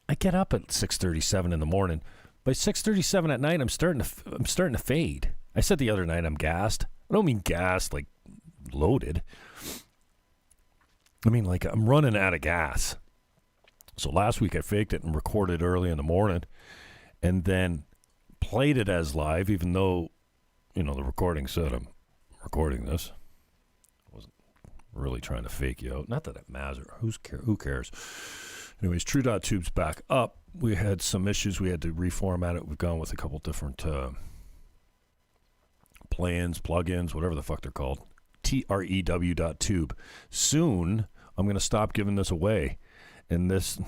I get up at 6:37 in the morning. By 6:37 at night, I'm starting to fade. I said the other night I'm gassed. I don't mean gassed like loaded. I mean like I'm running out of gas. So last week I faked it and recorded early in the morning, and then played it as live, even though, you know, the recording said I'm recording this. I wasn't really trying to fake you out. Not that it matters. Who cares? Anyways, Trew.Tube's back up. We had some issues. We had to reformat it. We've gone with a couple different plans, plugins, whatever the fuck they're called. Trew.Tube. Soon, I'm going to stop giving this away. And this,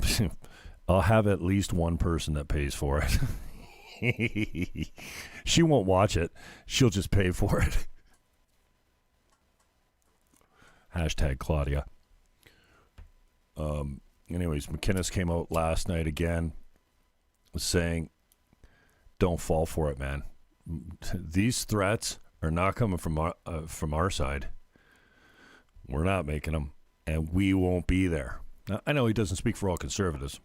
I'll have at least one person that pays for it. She won't watch it. She'll just pay for it. Hashtag Claudia. Anyways, McInnes came out last night again saying, don't fall for it, man. These threats are not coming from our side. We're not making them, and we won't be there. Now, I know he doesn't speak for all conservatives,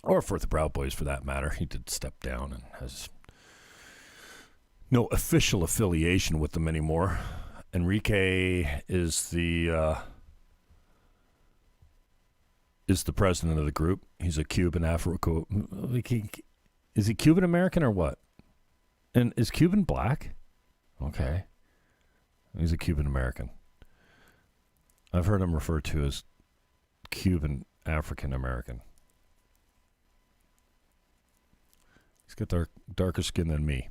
or for the Proud Boys for that matter. He did step down and has no official affiliation with them anymore. Enrique is the president of the group. He's a Cuban Afro. Is he Cuban American or what? And is Cuban black? Okay, he's a Cuban American. I've heard him referred to as Cuban African American. He's got darker skin than me.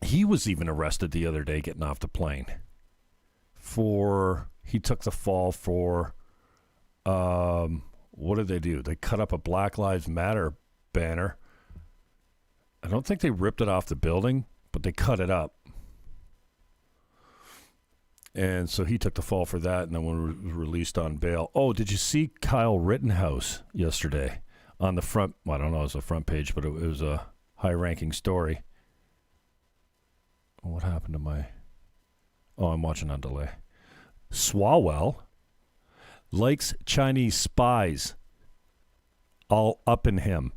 He was even arrested the other day getting off the plane. He took the fall for, what did they do? They cut up a Black Lives Matter banner. I don't think they ripped it off the building, but they cut it up. And so he took the fall for that, and then was released on bail. Oh, did you see Kyle Rittenhouse yesterday on the front? Well, I don't know, it was a front page, but it was a high-ranking story. What happened to my... Oh, I'm watching on delay. Swalwell likes Chinese spies. All up in him.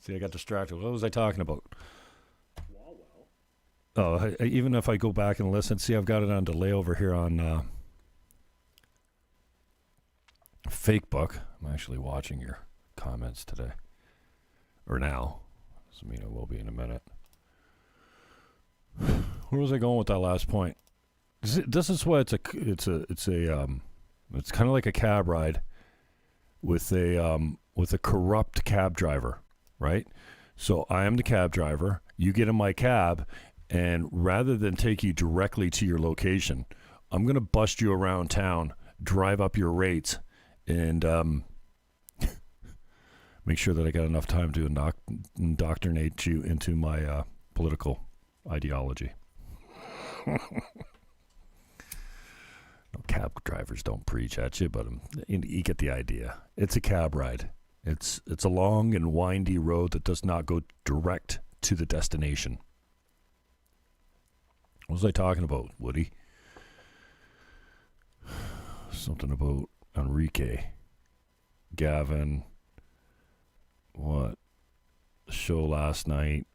See, I got distracted. What was I talking about? Oh, even if I go back and listen, see, I've got it on delay over here on Fakebook. I'm actually watching your comments today. Or now. Doesn't mean it will be in a minute. Where was I going with that last point? This is why it's kind of like a cab ride with a corrupt cab driver, right? So I am the cab driver. You get in my cab, and rather than take you directly to your location, I'm going to bust you around town, drive up your rates, and make sure that I got enough time to indoctrinate you into my political ideology. No, cab drivers don't preach at you, but you get the idea. It's a cab ride. It's a long and windy road that does not go direct to the destination. What was I talking about, Woody? Something about Enrique, Gavin. What? The show last night.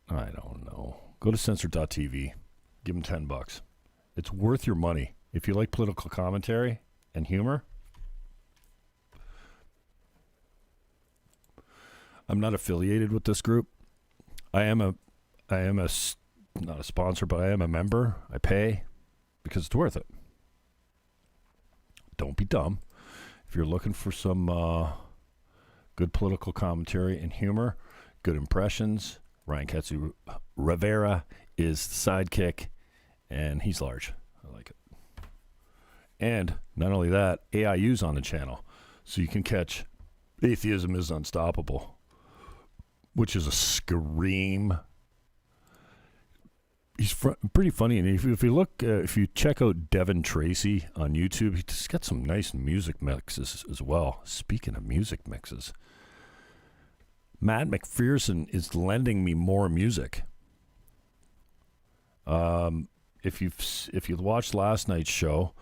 I don't know. Go to censor.tv. Give them $10. It's worth your money. If you like political commentary and humor. I'm not affiliated with this group. I am not a sponsor, but I am a member. I pay because it's worth it. Don't be dumb. If you're looking for some good political commentary and humor, good impressions, Ryan Ketsu Rivera is the sidekick, and he's large. I like it. And not only that, AIU's on the channel, so you can catch Atheism is Unstoppable, which is a scream. he's pretty funny. And if you look, if you check out Devin Tracy on YouTube, he's got some nice music mixes as well. Speaking of music mixes, Matt McPherson is lending me more music. If you watched last night's show,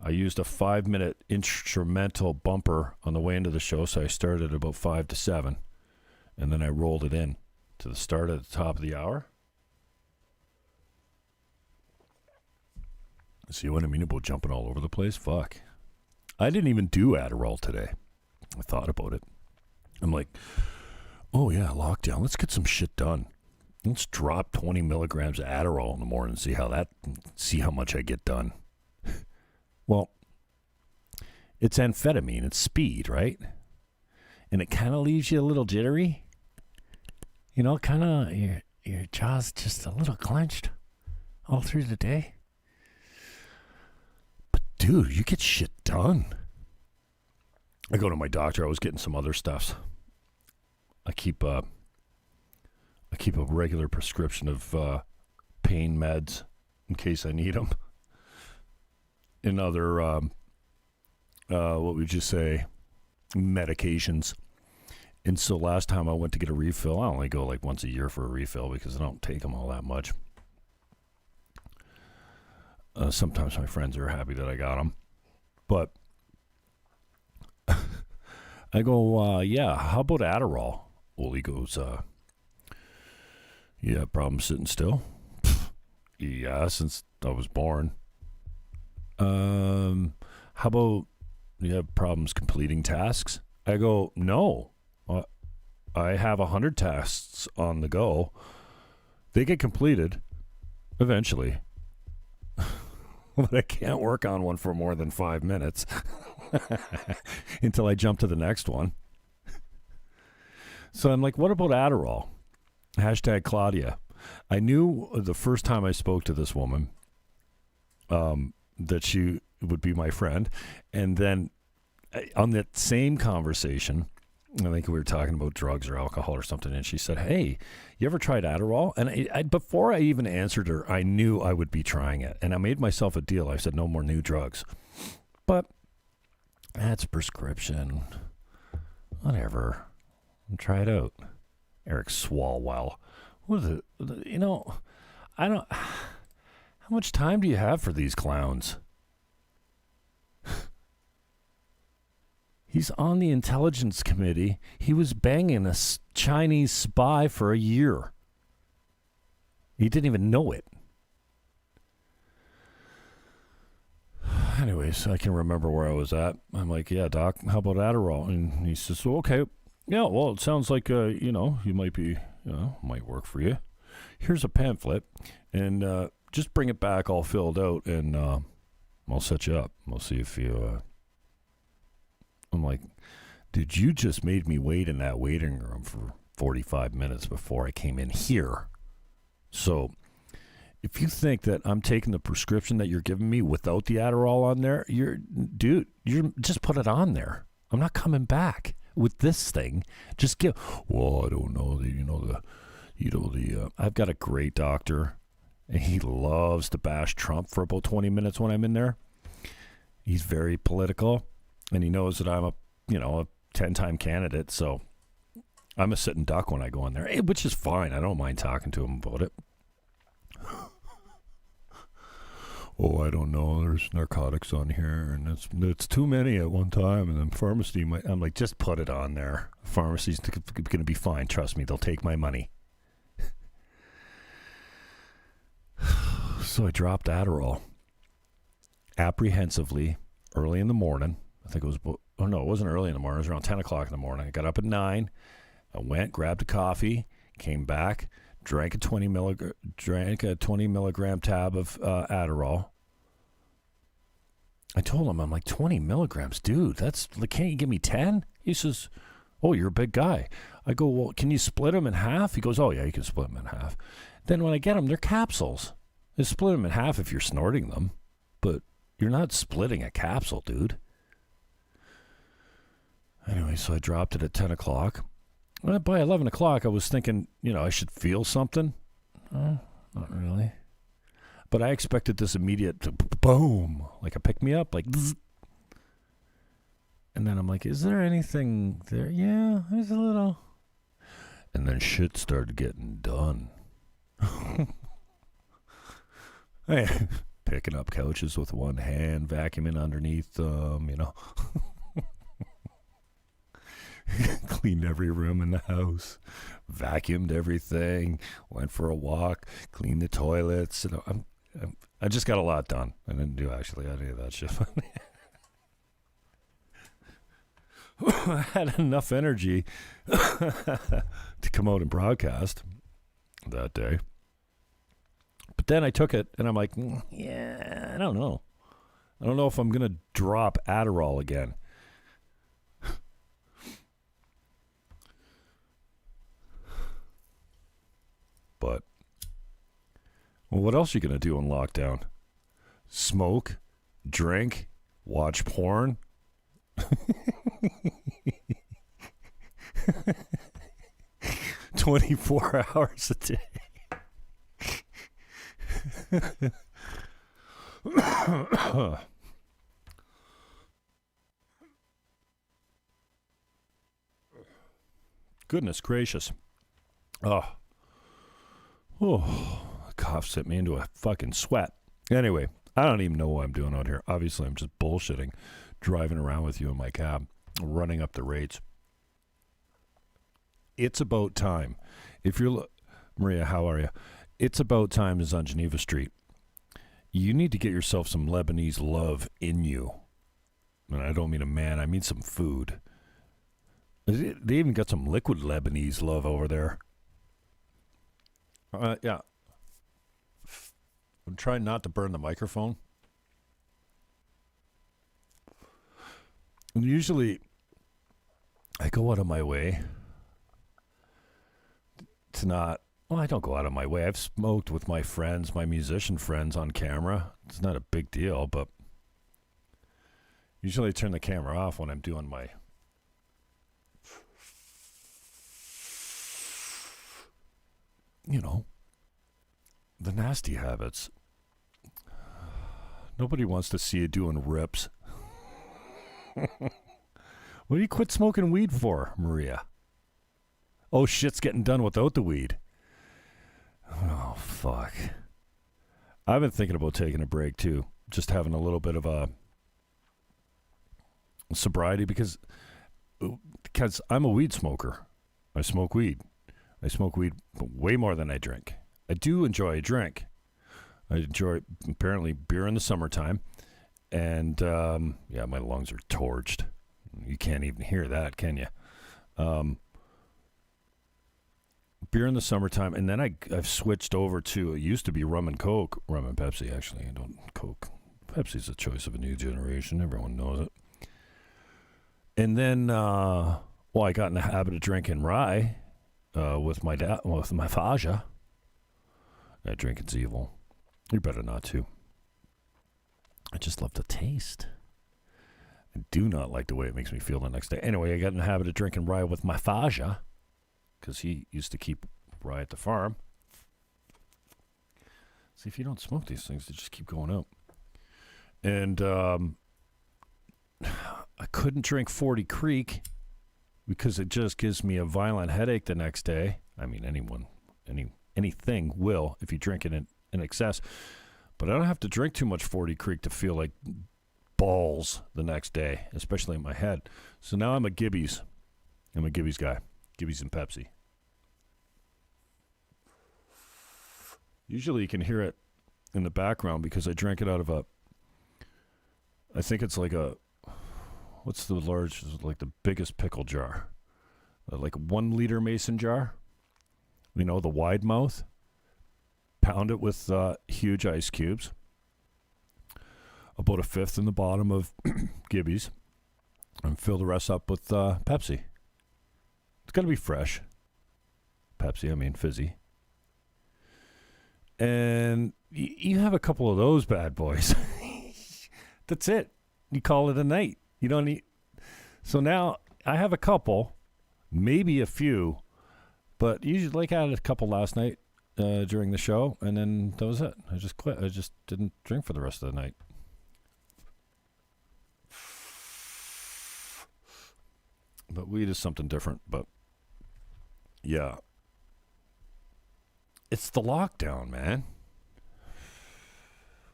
I used a 5-minute instrumental bumper on the way into the show, so I started at about 5 to 7, and then I rolled it in to the start at the top of the hour. See what I mean about jumping all over the place? Fuck. I didn't even do Adderall today. I thought about it. I'm like, oh yeah, lockdown. Let's get some shit done. Let's drop 20 milligrams of Adderall in the morning and see how much I get done. Well, it's amphetamine. It's speed, right? And it kind of leaves you a little jittery. You know, kind of your jaw's just a little clenched all through the day. Dude, you get shit done. I go to my doctor. I was getting some other stuffs. I keep a regular prescription of pain meds in case I need them. And other, what would you say, medications. And so last time I went to get a refill, I only go like once a year for a refill because I don't take them all that much. Sometimes my friends are happy that I got them. But I go, yeah, how about Adderall? Well, he goes, you have problems sitting still? Yeah, since I was born. How about you have problems completing tasks? I go, no. I have 100 tasks on the go. They get completed eventually. But I can't work on one for more than 5 minutes until I jump to the next one. So I'm like, what about Adderall? Hashtag Claudia. I knew the first time I spoke to this woman that she would be my friend. And then on that same conversation, I think we were talking about drugs or alcohol or something, and she said, hey, you ever tried Adderall? And I before I even answered her, I knew I would be trying it. And I made myself a deal. I said, no more new drugs. But that's prescription. Whatever. Try it out. Eric Swalwell. What is it? You know, I don't... How much time do you have for these clowns? He's on the intelligence committee. He was banging a Chinese spy for a year. He didn't even know it. Anyways, I can remember where I was at. I'm like, yeah, doc, how about Adderall? And he says, well, okay. Yeah, well, it sounds like, you might be, might work for you. Here's a pamphlet, and just bring it back all filled out, and I'll set you up. We'll see if you... I'm like, dude, you just made me wait in that waiting room for 45 minutes before I came in here. So if you think that I'm taking the prescription that you're giving me without the Adderall on there, you're just put it on there. I'm not coming back with this thing. Just give, well, I don't know, I've got a great doctor, and he loves to bash Trump for about 20 minutes when I'm in there. He's very political. And he knows that I'm a 10-time candidate, so I'm a sitting duck when I go in there, which is fine. I don't mind talking to him about it. Oh, I don't know. There's narcotics on here, and it's too many at one time. And then pharmacy might. I'm like, just put it on there. Pharmacy's going to be fine. Trust me, they'll take my money. So I dropped Adderall apprehensively early in the morning. I think it was, it wasn't early in the morning. It was around 10 o'clock in the morning. I got up at 9. I went, grabbed a coffee, came back, drank a 20 milligram tab of Adderall. I told him, I'm like, 20 milligrams, dude, that's like, can't you give me 10? He says, oh, you're a big guy. I go, well, can you split them in half? He goes, oh, yeah, you can split them in half. Then when I get them, they're capsules. You split them in half if you're snorting them, but you're not splitting a capsule, dude. Anyway, so I dropped it at 10 o'clock. By 11 o'clock, I was thinking, I should feel something. Not really. But I expected this immediate boom, like a pick-me-up, like zzz. And then I'm like, is there anything there? Yeah, there's a little. And then shit started getting done. Hey, picking up couches with one hand, vacuuming underneath them, you know. Cleaned every room in the house, vacuumed everything, went for a walk, cleaned the toilets. You know, I just got a lot done. I didn't do actually any of that shit. I had enough energy to come out and broadcast that day. But then I took it, and I'm like, yeah, I don't know. I don't know if I'm going to drop Adderall again. But, well, what else are you going to do in lockdown? Smoke, drink, watch porn? 24 hours a day. Goodness gracious. Oh, the cough sent me into a fucking sweat. Anyway, I don't even know what I'm doing out here. Obviously, I'm just bullshitting, driving around with you in my cab, running up the rates. It's about time. If you're, Maria, how are you? It's about time is on Geneva Street. You need to get yourself some Lebanese love in you. And I don't mean a man, I mean some food. They even got some liquid Lebanese love over there. Yeah. I'm trying not to burn the microphone. And usually, I go out of my way to not... Well, I don't go out of my way. I've smoked with my friends, my musician friends on camera. It's not a big deal, but usually I turn the camera off when I'm doing my... You know, the nasty habits. Nobody wants to see you doing rips. What do you quit smoking weed for, Maria? Oh, shit's getting done without the weed. Oh, fuck. I've been thinking about taking a break, too. Just having a little bit of a sobriety because I'm a weed smoker. I smoke weed. I smoke weed way more than I drink. I do enjoy a drink. I enjoy, apparently, beer in the summertime. And, yeah, my lungs are torched. You can't even hear that, can you? Beer in the summertime, and then I've switched over to, it used to be rum and Coke. Rum and Pepsi, actually. I don't Coke. Pepsi's the choice of a new generation. Everyone knows it. And then, I got in the habit of drinking rye with my dad, with my Faja. That drinking's evil. You better not to. I just love the taste. I do not like the way it makes me feel the next day. Anyway, I got in the habit of drinking rye with my Faja because he used to keep rye at the farm. See, if you don't smoke these things, they just keep going out. And I couldn't drink 40 Creek because it just gives me a violent headache the next day. I mean, anything will if you drink it in excess. But I don't have to drink too much 40 Creek to feel like balls the next day, especially in my head. So now I'm a Gibby's. I'm a Gibby's guy. Gibby's and Pepsi. Usually you can hear it in the background because I drank it out of I think it's like what's the large, like the biggest pickle jar? Like a 1 liter mason jar. You know, the wide mouth. Pound it with huge ice cubes. About a fifth in the bottom of Gibby's. And fill the rest up with Pepsi. It's got to be fresh. Pepsi, I mean fizzy. And you have a couple of those bad boys. That's it. You call it a night. You don't need... So now I have a couple, maybe a few, but usually, like I had a couple last night. during the show, and then that was it. I just quit. I just didn't drink for the rest of the night. But weed is something different. But yeah, it's the lockdown, man.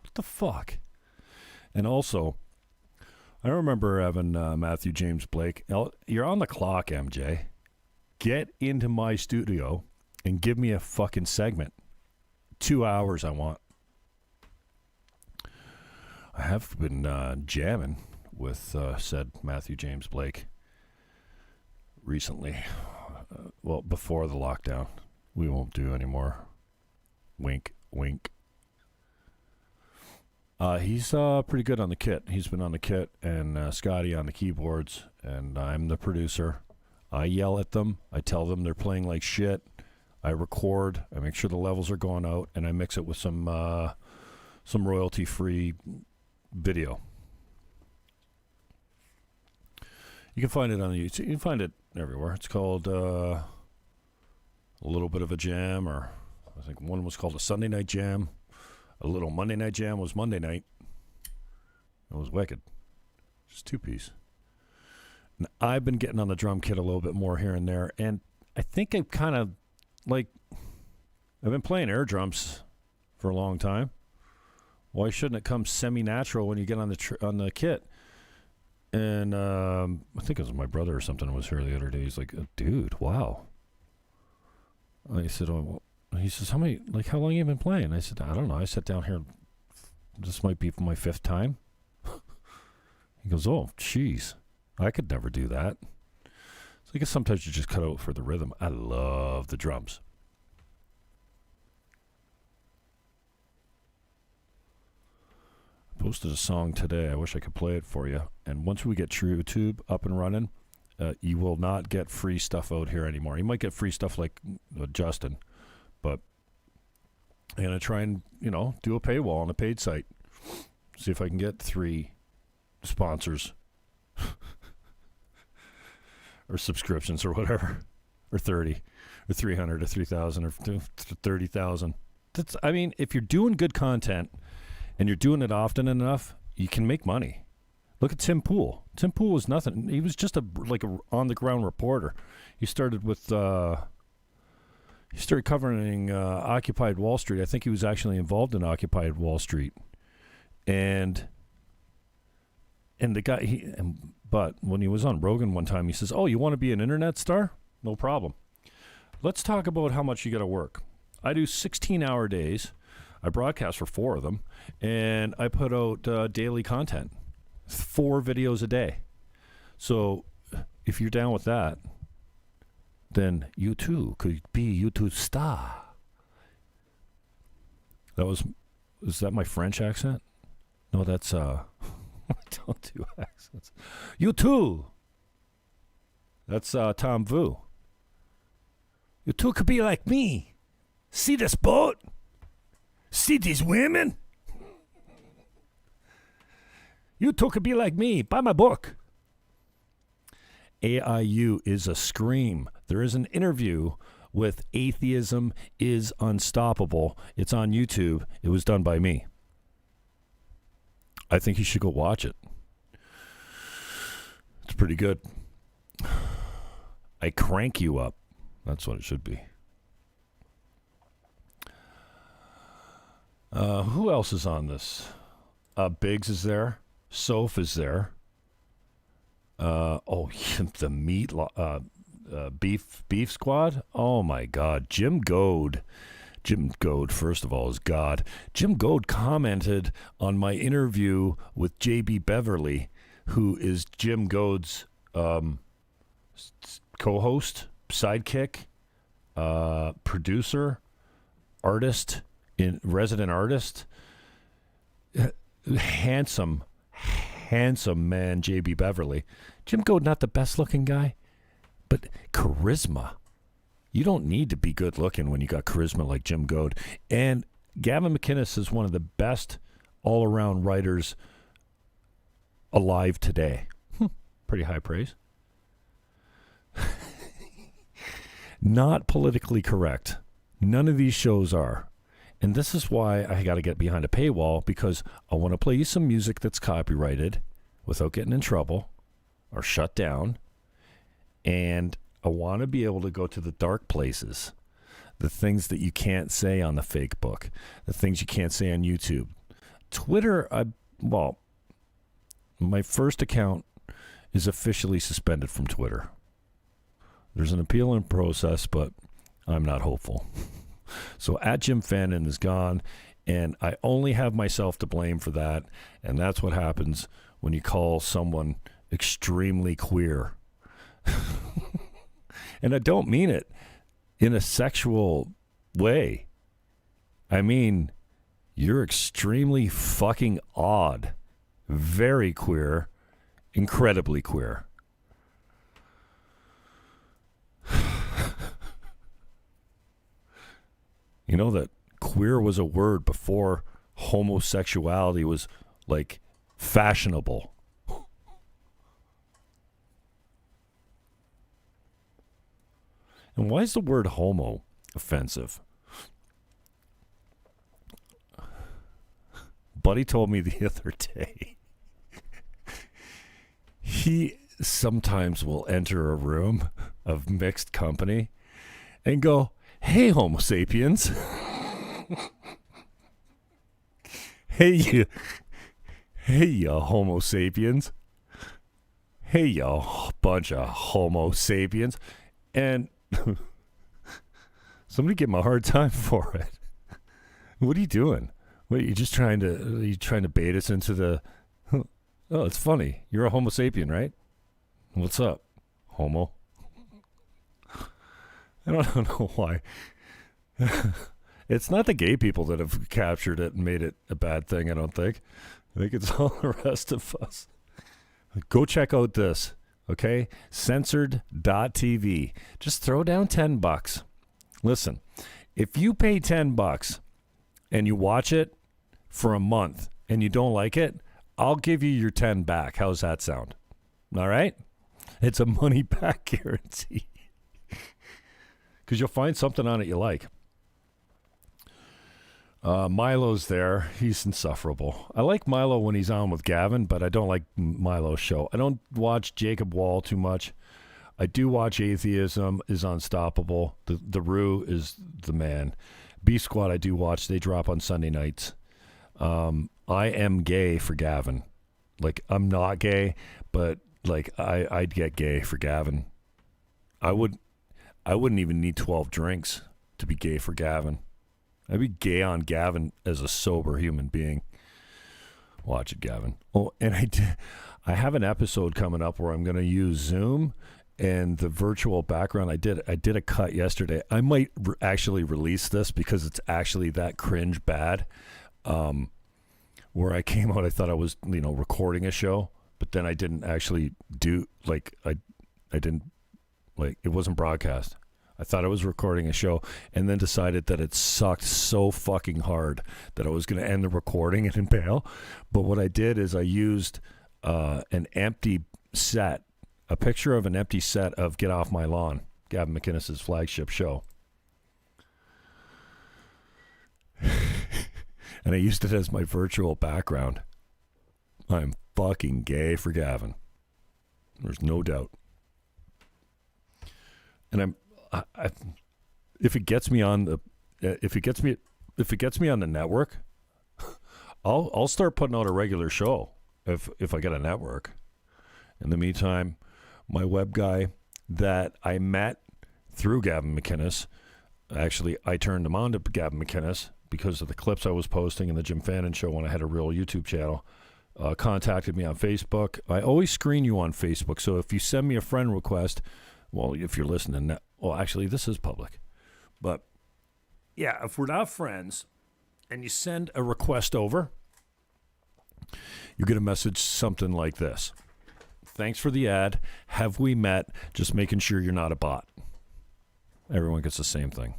What the fuck? And also, I remember having Matthew James Blake. You're on the clock, MJ. Get into my studio and give me a fucking segment. 2 hours I want. I have been jamming with said Matthew James Blake recently. Well, before the lockdown. We won't do any more. Wink, wink. He's pretty good on the kit. He's been on the kit, and Scotty on the keyboards, and I'm the producer. I yell at them. I tell them they're playing like shit. I record. I make sure the levels are going out, and I mix it with some royalty-free video. You can find it on YouTube. You can find it everywhere. It's called A Little Bit of a Jam, or I think one was called a Sunday Night Jam. A Little Monday Night Jam was Monday night. It was wicked. Just two-piece. And I've been getting on the drum kit a little bit more here and there, and I think I've kind of, I've been playing air drums for a long time. Why shouldn't it come semi-natural when you get on the kit? And I think it was my brother or something was here the other day. He's like, dude, wow. I said, oh, well. He says, how long you been playing? I said, I don't know. I sat down here. This might be my 5th time. He goes, oh, jeez. I could never do that. So I guess sometimes you just cut out for the rhythm. I love the drums. I posted a song today. I wish I could play it for you. And once we get Trew.Tube up and running, you will not get free stuff out here anymore. You might get free stuff like Justin. But I'm going to try and, do a paywall on a paid site. See if I can get 3 sponsors. Or subscriptions or whatever. Or 30. Or 300 or 3,000 or 30,000. If you're doing good content and you're doing it often enough, you can make money. Look at Tim Pool. Tim Pool was nothing. He was just a on-the-ground reporter. He started with... He started covering Occupy Wall Street. I think he was actually involved in Occupy Wall Street, and the guy. But when he was on Rogan one time, he says, "Oh, you want to be an internet star? No problem. Let's talk about how much you got to work. I do 16-hour days. I broadcast for 4 of them, and I put out daily content, 4 videos a day. So, if you're down with that." Then you too could be YouTube star. Is that my French accent? No, that's I don't do accents. You too. That's Tom Vu. You too could be like me. See this boat? See these women? You too could be like me. Buy my book. AIU is a scream. There is an interview with Atheism is Unstoppable. It's on YouTube. It was done by me. I think you should go watch it. It's pretty good. I crank you up. That's what it should be. Who else is on this? Biggs is there. Soph is there. The meat beef squad. Oh my God, Jim Goad. Jim Goad, first of all, is God. Jim Goad commented on my interview with JB Beverly, who is Jim Goad's co-host, sidekick, producer, artist, resident artist, handsome man, JB Beverly. Jim Goad, not the best looking guy, but charisma. You don't need to be good looking when you got charisma like Jim Goad. And Gavin McInnes is one of the best all around writers alive today. Pretty high praise. Not politically correct. None of these shows are. And this is why I got to get behind a paywall, because I want to play you some music that's copyrighted without getting in trouble or shut down. And I want to be able to go to the dark places, the things that you can't say on the fake book, the things you can't say on YouTube. Twitter, my first account is officially suspended from Twitter. There's an appeal in process, but I'm not hopeful. So at Jim Fannon is gone, and I only have myself to blame for that, and that's what happens when you call someone extremely queer. And I don't mean it in a sexual way. I mean, you're extremely fucking odd, very queer, incredibly queer. You know that queer was a word before homosexuality was like fashionable. And why is the word homo offensive? Buddy told me the other day, he sometimes will enter a room of mixed company and go, "Hey, Homo sapiens." Hey, you Homo sapiens. Hey, you bunch of Homo sapiens. And somebody give him a hard time for it. What are you doing? What, you trying to bait us into the, oh, it's funny. You're a Homo sapien, right? What's up, Homo? I don't know why. It's not the gay people that have captured it and made it a bad thing, I don't think. I think it's all the rest of us. Go check out this, okay? Censored.tv. Just throw down $10. Listen, if you pay $10 and you watch it for a month and you don't like it, I'll give you your 10 back. How's that sound? All right? It's a money back guarantee. Because you'll find something on it you like. Milo's there. He's insufferable. I like Milo when he's on with Gavin, but I don't like Milo's show. I don't watch Jacob Wall too much. I do watch Atheism is Unstoppable. The Roo is the man. B Squad I do watch. They drop on Sunday nights. I am gay for Gavin. Like, I'm not gay, but like I'd get gay for Gavin. I wouldn't even need 12 drinks to be gay for Gavin. I'd be gay on Gavin as a sober human being. Watch it, Gavin. Oh, and I have an episode coming up where I'm going to use Zoom and the virtual background. I did a cut yesterday. I might actually release this because it's actually that cringe bad. Where I came out, I thought I was, recording a show, but then I didn't actually do, I didn't, it wasn't broadcast. I thought I was recording a show and then decided that it sucked so fucking hard that I was going to end the recording and bail. But what I did is I used an empty set, a picture of an empty set of Get Off My Lawn, Gavin McInnes's flagship show. And I used it as my virtual background. I'm fucking gay for Gavin. There's no doubt. And if it gets me on the network, I'll start putting out a regular show if I get a network. In the meantime, my web guy that I met through Gavin McInnes, actually I turned him on to Gavin McInnes because of the clips I was posting in the Jim Fannon Show when I had a real YouTube channel. Contacted me on Facebook. I always screen you on Facebook, so if you send me a friend request, well, if you're listening, well, actually, this is public. But, yeah, if we're not friends and you send a request over, you get a message something like this. Thanks for the ad. Have we met? Just making sure you're not a bot. Everyone gets the same thing.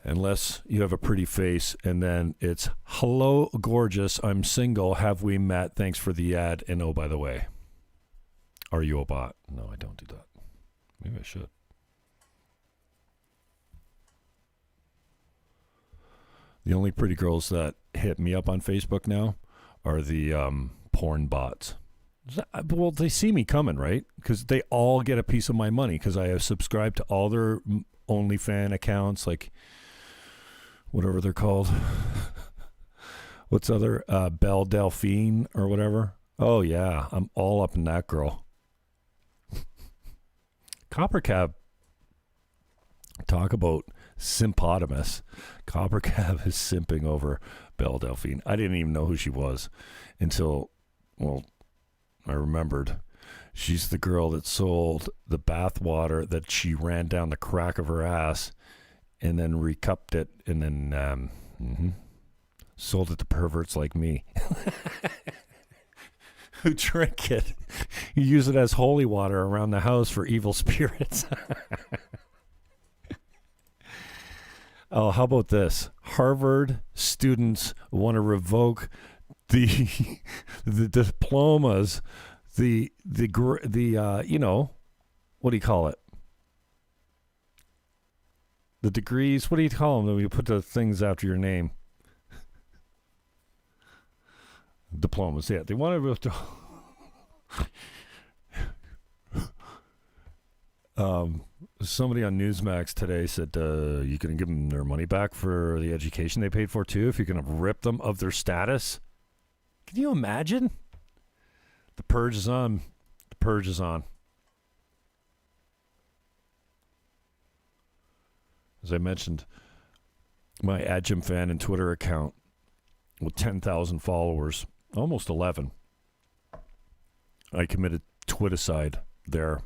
Unless you have a pretty face, and then it's, hello, gorgeous, I'm single, have we met? Thanks for the ad, and oh, by the way, are you a bot? No, I don't do that. Maybe I should. The only pretty girls that hit me up on Facebook now are the porn bots. Well, they see me coming, right? Because they all get a piece of my money because I have subscribed to all their OnlyFans accounts, like whatever they're called. What's other Belle Delphine or whatever? Oh yeah, I'm all up in that girl. Copper Cab. Talk about simpotamus. Copper Cab is simping over Belle Delphine. I didn't even know who she was until, well, I remembered. She's the girl that sold the bath water that she ran down the crack of her ass and then recupped it and then sold it to perverts like me. Who drink it. You use it as holy water around the house for evil spirits. Oh, how about this? Harvard students want to revoke the diplomas, the you know, what do you call it? The degrees. What do you call them when you put the things after your name? Diplomas. Yeah, they want to. Somebody on Newsmax today said you can give them their money back for the education they paid for too if you're going to rip them of their status. Can you imagine? The purge is on. The purge is on. As I mentioned, my @Jim Fannon Twitter account with 10,000 followers, almost 11. I committed twitticide there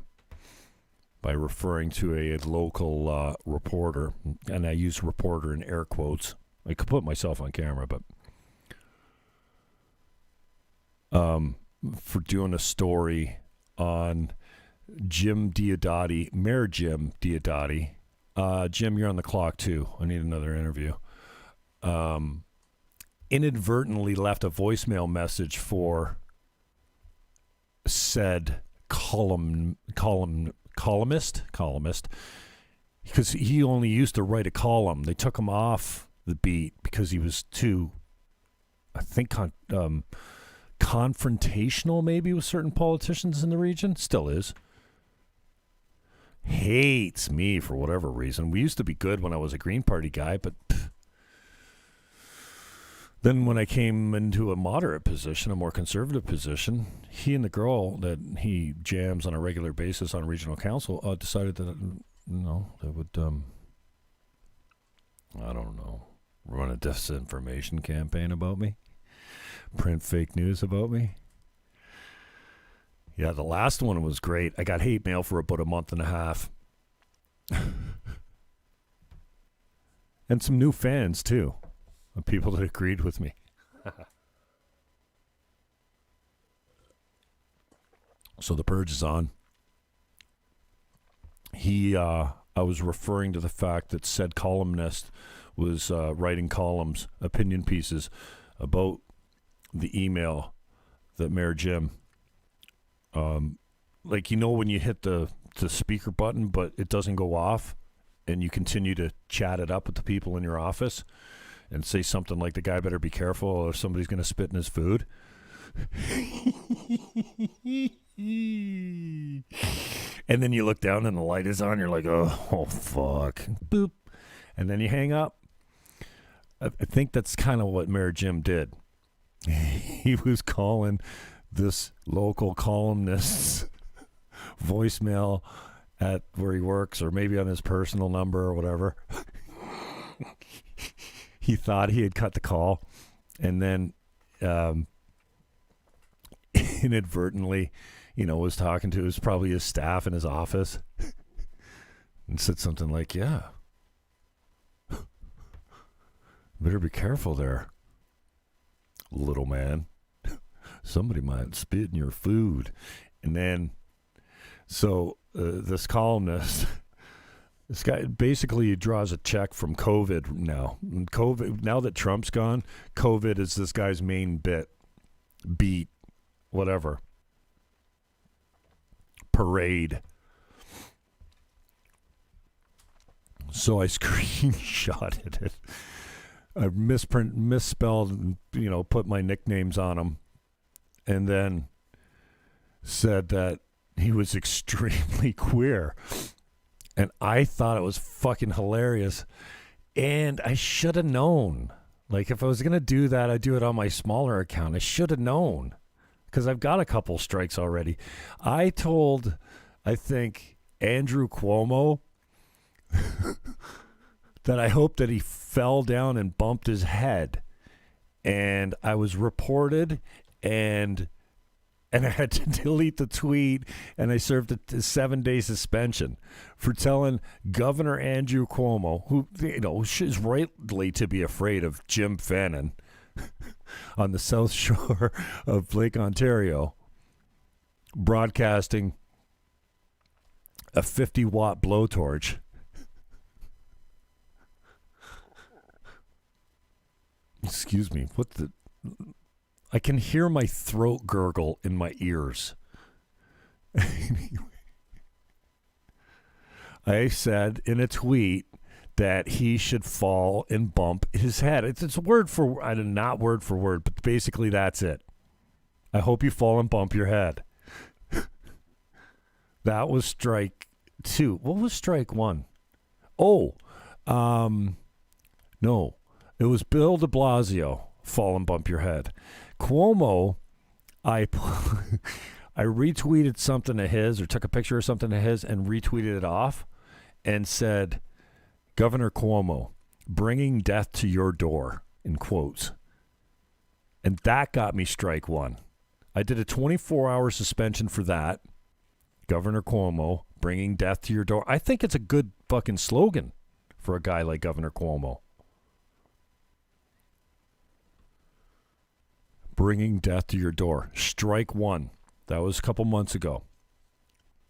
by referring to a local reporter, and I use reporter in air quotes. I could put myself on camera, but for doing a story on Jim Diodati, Mayor Jim Diodati. Jim, you're on the clock too. I need another interview. Inadvertently left a voicemail message for said columnist, because he only used to write a column. They took him off the beat because he was too, I think, confrontational maybe with certain politicians in the region. Still is. Hates me for whatever reason. We used to be good when I was a Green Party guy, but then when I came into a moderate position, a more conservative position, he and the girl that he jams on a regular basis on regional council decided that, they would, I don't know, run a disinformation campaign about me, print fake news about me. Yeah, the last one was great. I got hate mail for about a month and a half. And some new fans, too. Of people that agreed with me. So the purge is on. I was referring to the fact that said columnist was writing columns, opinion pieces about the email that Mayor Jim, like, when you hit the speaker button, but it doesn't go off, and you continue to chat it up with the people in your office and say something like, the guy better be careful or somebody's going to spit in his food. And then you look down and the light is on. You're like, oh fuck. Boop. And then you hang up. I think that's kind of what Mayor Jim did. He was calling this local columnist's voicemail at where he works, or maybe on his personal number or whatever. He thought he had cut the call, and then inadvertently, was talking to probably his staff in his office and said something like, yeah, better be careful there, little man. Somebody might spit in your food. And then, so this columnist, this guy basically draws a check from COVID now. Now that Trump's gone, COVID is this guy's main beat, whatever. Parade. So I screenshotted it. I misspelled and, put my nicknames on him, and then said that he was extremely queer. And I thought it was fucking hilarious. And I should have known. Like, if I was going to do that, I'd do it on my smaller account. I should have known, because I've got a couple strikes already. I told, I think, Andrew Cuomo that I hope that he fell down and bumped his head. And I was reported, and I had to delete the tweet, and I served a 7-day suspension for telling Governor Andrew Cuomo, who is rightly to be afraid of Jim Fannon on the south shore of Lake Ontario, broadcasting a 50-watt blowtorch. Excuse me, I can hear my throat gurgle in my ears. I said in a tweet that he should fall and bump his head. It's word for, not word for word, but basically that's it. I hope you fall and bump your head. That was strike 2. What was strike 1? Oh, no. It was Bill de Blasio, fall and bump your head. Cuomo, I retweeted something of his, or took a picture of something of his and retweeted it off and said, Governor Cuomo, bringing death to your door, in quotes. And that got me strike 1. I did a 24-hour suspension for that. Governor Cuomo, bringing death to your door. I think it's a good fucking slogan for a guy like Governor Cuomo. Bringing death to your door. Strike 1. That was a couple months ago.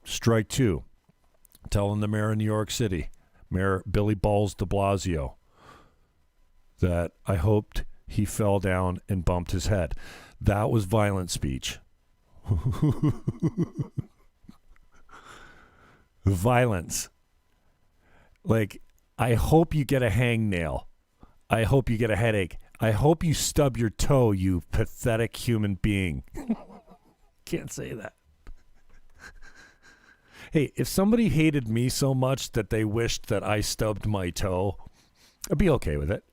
Strike 2. Telling the mayor of New York City, Mayor Billy Balls de Blasio, that I hoped he fell down and bumped his head. That was violent speech. Violence. Like, I hope you get a hangnail. I hope you get a headache. I hope you stub your toe, you pathetic human being. Can't say that. Hey, if somebody hated me so much that they wished that I stubbed my toe, I'd be okay with it.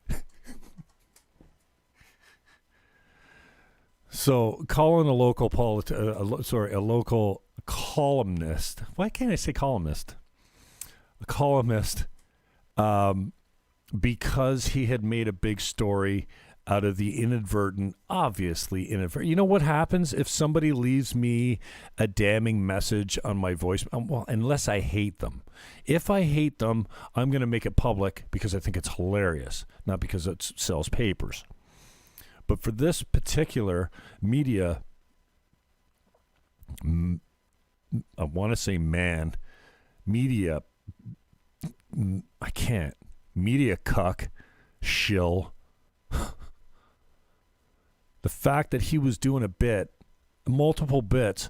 So, calling a local a local columnist. Why can't I say columnist? A columnist, because he had made a big story out of the obviously inadvertent. You know what happens if somebody leaves me a damning message on my voice? Well, unless I hate them. If I hate them, I'm going to make it public because I think it's hilarious, not because it sells papers. But for this particular media, I want to say media, I can't. Media cuck, shill. The fact that he was doing multiple bits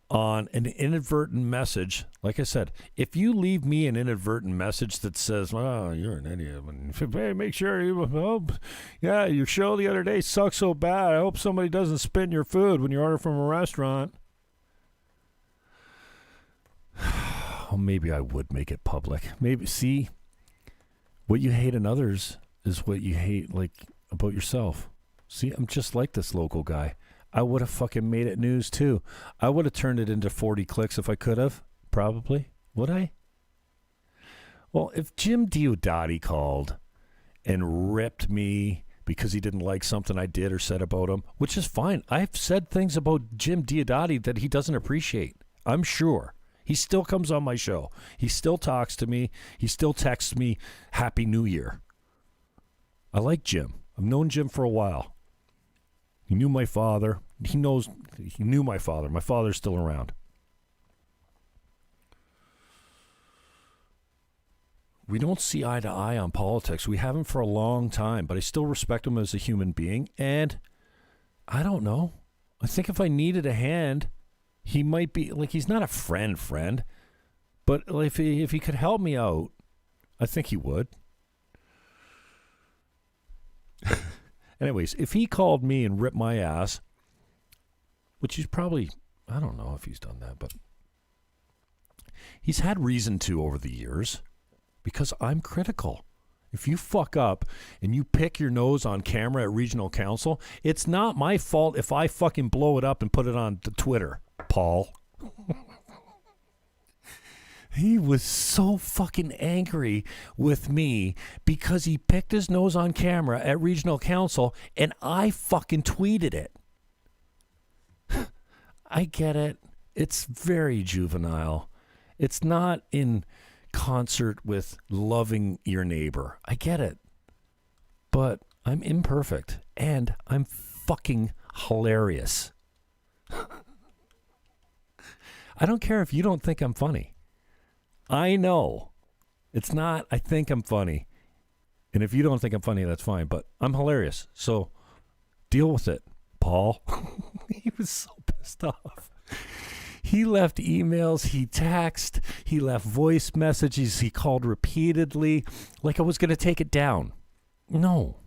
on an inadvertent message. Like I said, if you leave me an inadvertent message that says, "Oh, you're an idiot," hey, make sure your show the other day sucked so bad. I hope somebody doesn't spit in your food when you order from a restaurant. Oh, maybe I would make it public. Maybe, see, what you hate in others is what you hate about yourself. See, I'm just like this local guy. I would have fucking made it news too. I would have turned it into 40 clicks if I could have. Probably. Would I? Well, if Jim Diodati called and ripped me because he didn't like something I did or said about him, which is fine. I've said things about Jim Diodati that he doesn't appreciate. I'm sure. He still comes on my show. He still talks to me. He still texts me, Happy New Year. I like Jim. I've known Jim for a while. He knew my father. He knew my father. My father's still around. We don't see eye to eye on politics. We haven't for a long time, but I still respect him as a human being. And I don't know. I think if I needed a hand, he might be, he's not a friend, but if he could help me out, I think he would. Anyways, if he called me and ripped my ass, which he's probably, I don't know if he's done that, but he's had reason to over the years because I'm critical. If you fuck up and you pick your nose on camera at regional council, it's not my fault if I fucking blow it up and put it on the Twitter, Paul. He was so fucking angry with me because he picked his nose on camera at regional council and I fucking tweeted it. I get it. It's very juvenile. It's not in concert with loving your neighbor. I get it. But I'm imperfect and I'm fucking hilarious. I don't care if you don't think I'm funny. I know. It's not, I think I'm funny. And if you don't think I'm funny, that's fine. But I'm hilarious. So deal with it, Paul. He was so pissed off. He left emails, he texted, he left voice messages, he called repeatedly, like I was going to take it down. No.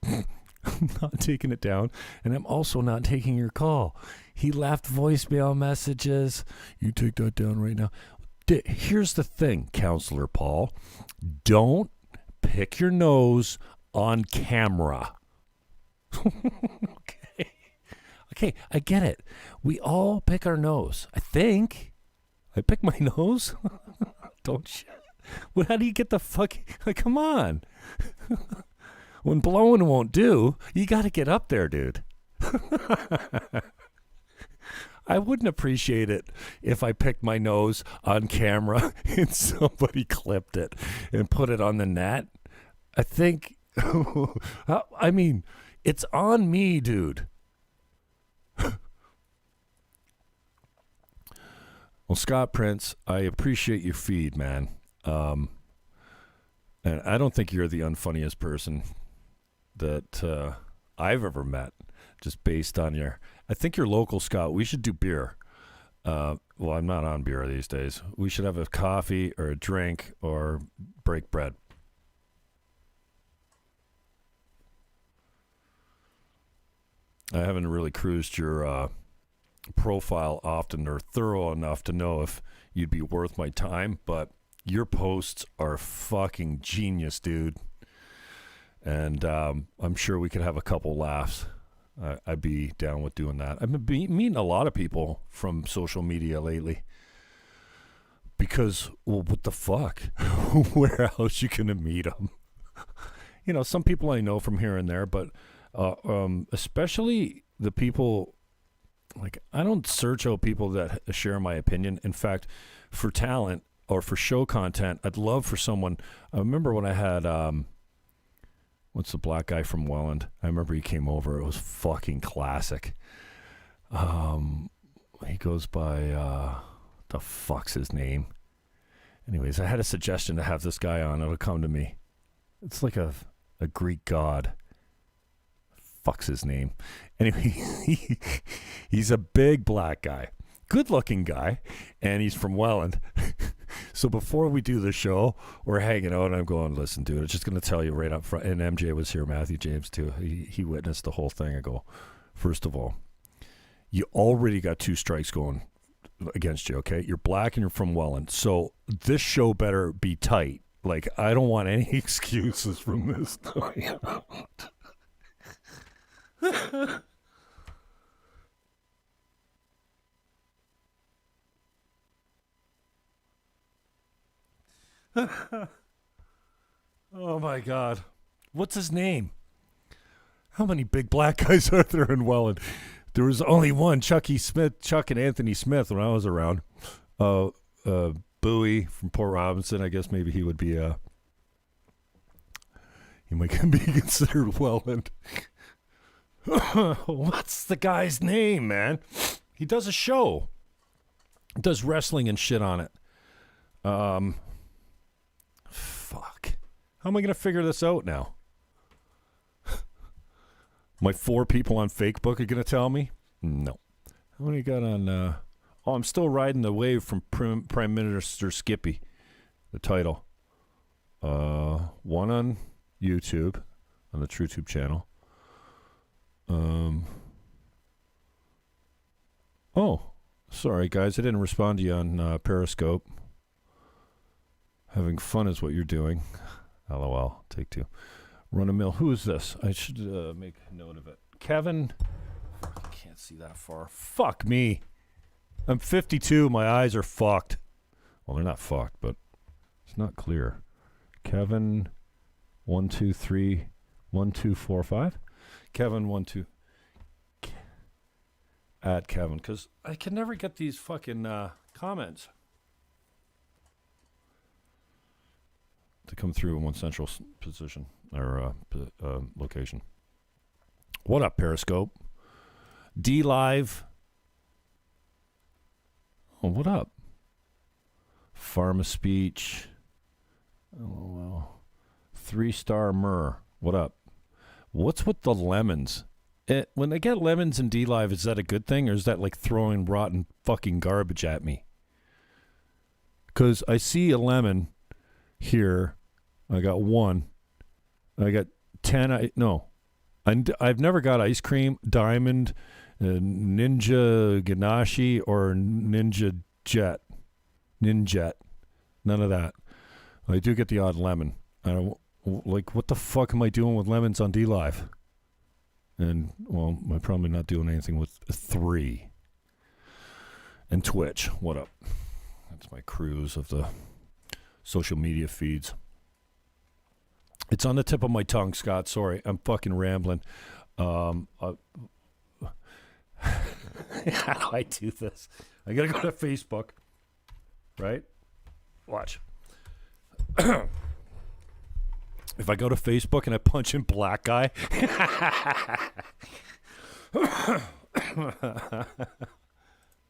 I'm not taking it down, and I'm also not taking your call. He left voicemail messages. You take that down right now. Here's the thing, Counselor Paul. Don't pick your nose on camera. Okay, I get it. We all pick our nose. I think. I pick my nose? Don't you? Well, how do you get the fuck? Come on. When blowing won't do, you got to get up there, dude. I wouldn't appreciate it if I picked my nose on camera and somebody clipped it and put it on the net. I think, I mean, it's on me, dude. Well, Scott Prince, I appreciate your feed, man. And I don't think you're the unfunniest person that I've ever met, just based on your... I think you're local, Scott. We should do beer. Well, I'm not on beer these days. We should have a coffee or a drink or break bread. I haven't really cruised your profile often or thorough enough to know if you'd be worth my time, but your posts are fucking genius, dude. And I'm sure we could have a couple laughs. I'd be down with doing that. I've been meeting a lot of people from social media lately because, well, what the fuck? Where else you gonna meet them? You know, some people I know from here and there, but especially the people, like, I don't search out people that share my opinion. In fact, for talent or for show content, I'd love for someone. I remember when I had what's the black guy from Welland? I remember he came over. It was fucking classic. He goes by the fuck's his name? Anyways, I had a suggestion to have this guy on. It'll come to me. It's like a Greek god. Fuck's his name? Anyway, he's a big black guy, good-looking guy, and he's from Welland. So before we do the show, we're hanging out, and I'm going, listen, dude, I'm just going to tell you right up front, and MJ was here, Matthew James, too. He witnessed the whole thing. I go, first of all, you already got 2 strikes going against you, okay? You're black and you're from Welland, so this show better be tight. Like, I don't want any excuses from this time. Oh my God. What's his name? How many big black guys are there in Welland? There was only one, Chuck and Anthony Smith, when I was around. Bowie from Port Robinson, I guess maybe he would be he might be considered Welland. What's the guy's name, man? He does a show. He does wrestling and shit on it. Fuck. How am I going to figure this out now? My 4 people on Facebook are going to tell me? No. How many got on... I'm still riding the wave from Prime Minister Skippy, the title. 1 on YouTube, on the Trew.Tube channel. Oh, sorry, guys. I didn't respond to you on Periscope. Having fun is what you're doing. LOL. Take two. Run a mill. Who is this? I should make note of it. Kevin. I can't see that far. Fuck me. I'm 52. My eyes are fucked. Well, they're not fucked, but it's not clear. Kevin 123 1245. Kevin 12 at Kevin, because I can never get these fucking comments to come through in one central position or location. What up, Periscope? D Live. Oh, what up? Pharma Speech. LOL. 3-star Myrrh. What up? What's with the lemons? When they get lemons in D Live, is that a good thing, or is that like throwing rotten fucking garbage at me? Because I see a lemon here. I got one. I got 10. I've never got ice cream, diamond, Ninja Ganache, or Ninja Jet. Ninjet. None of that. I do get the odd lemon. I don't, like, what the fuck am I doing with lemons on D Live? And, well, I'm probably not doing anything with 3. And Twitch. What up? That's my cruise of the social media feeds. It's on the tip of my tongue, Scott. Sorry, I'm fucking rambling. How do I do this? I gotta go to Facebook. Right? Watch. If I go to Facebook and I punch in black guy.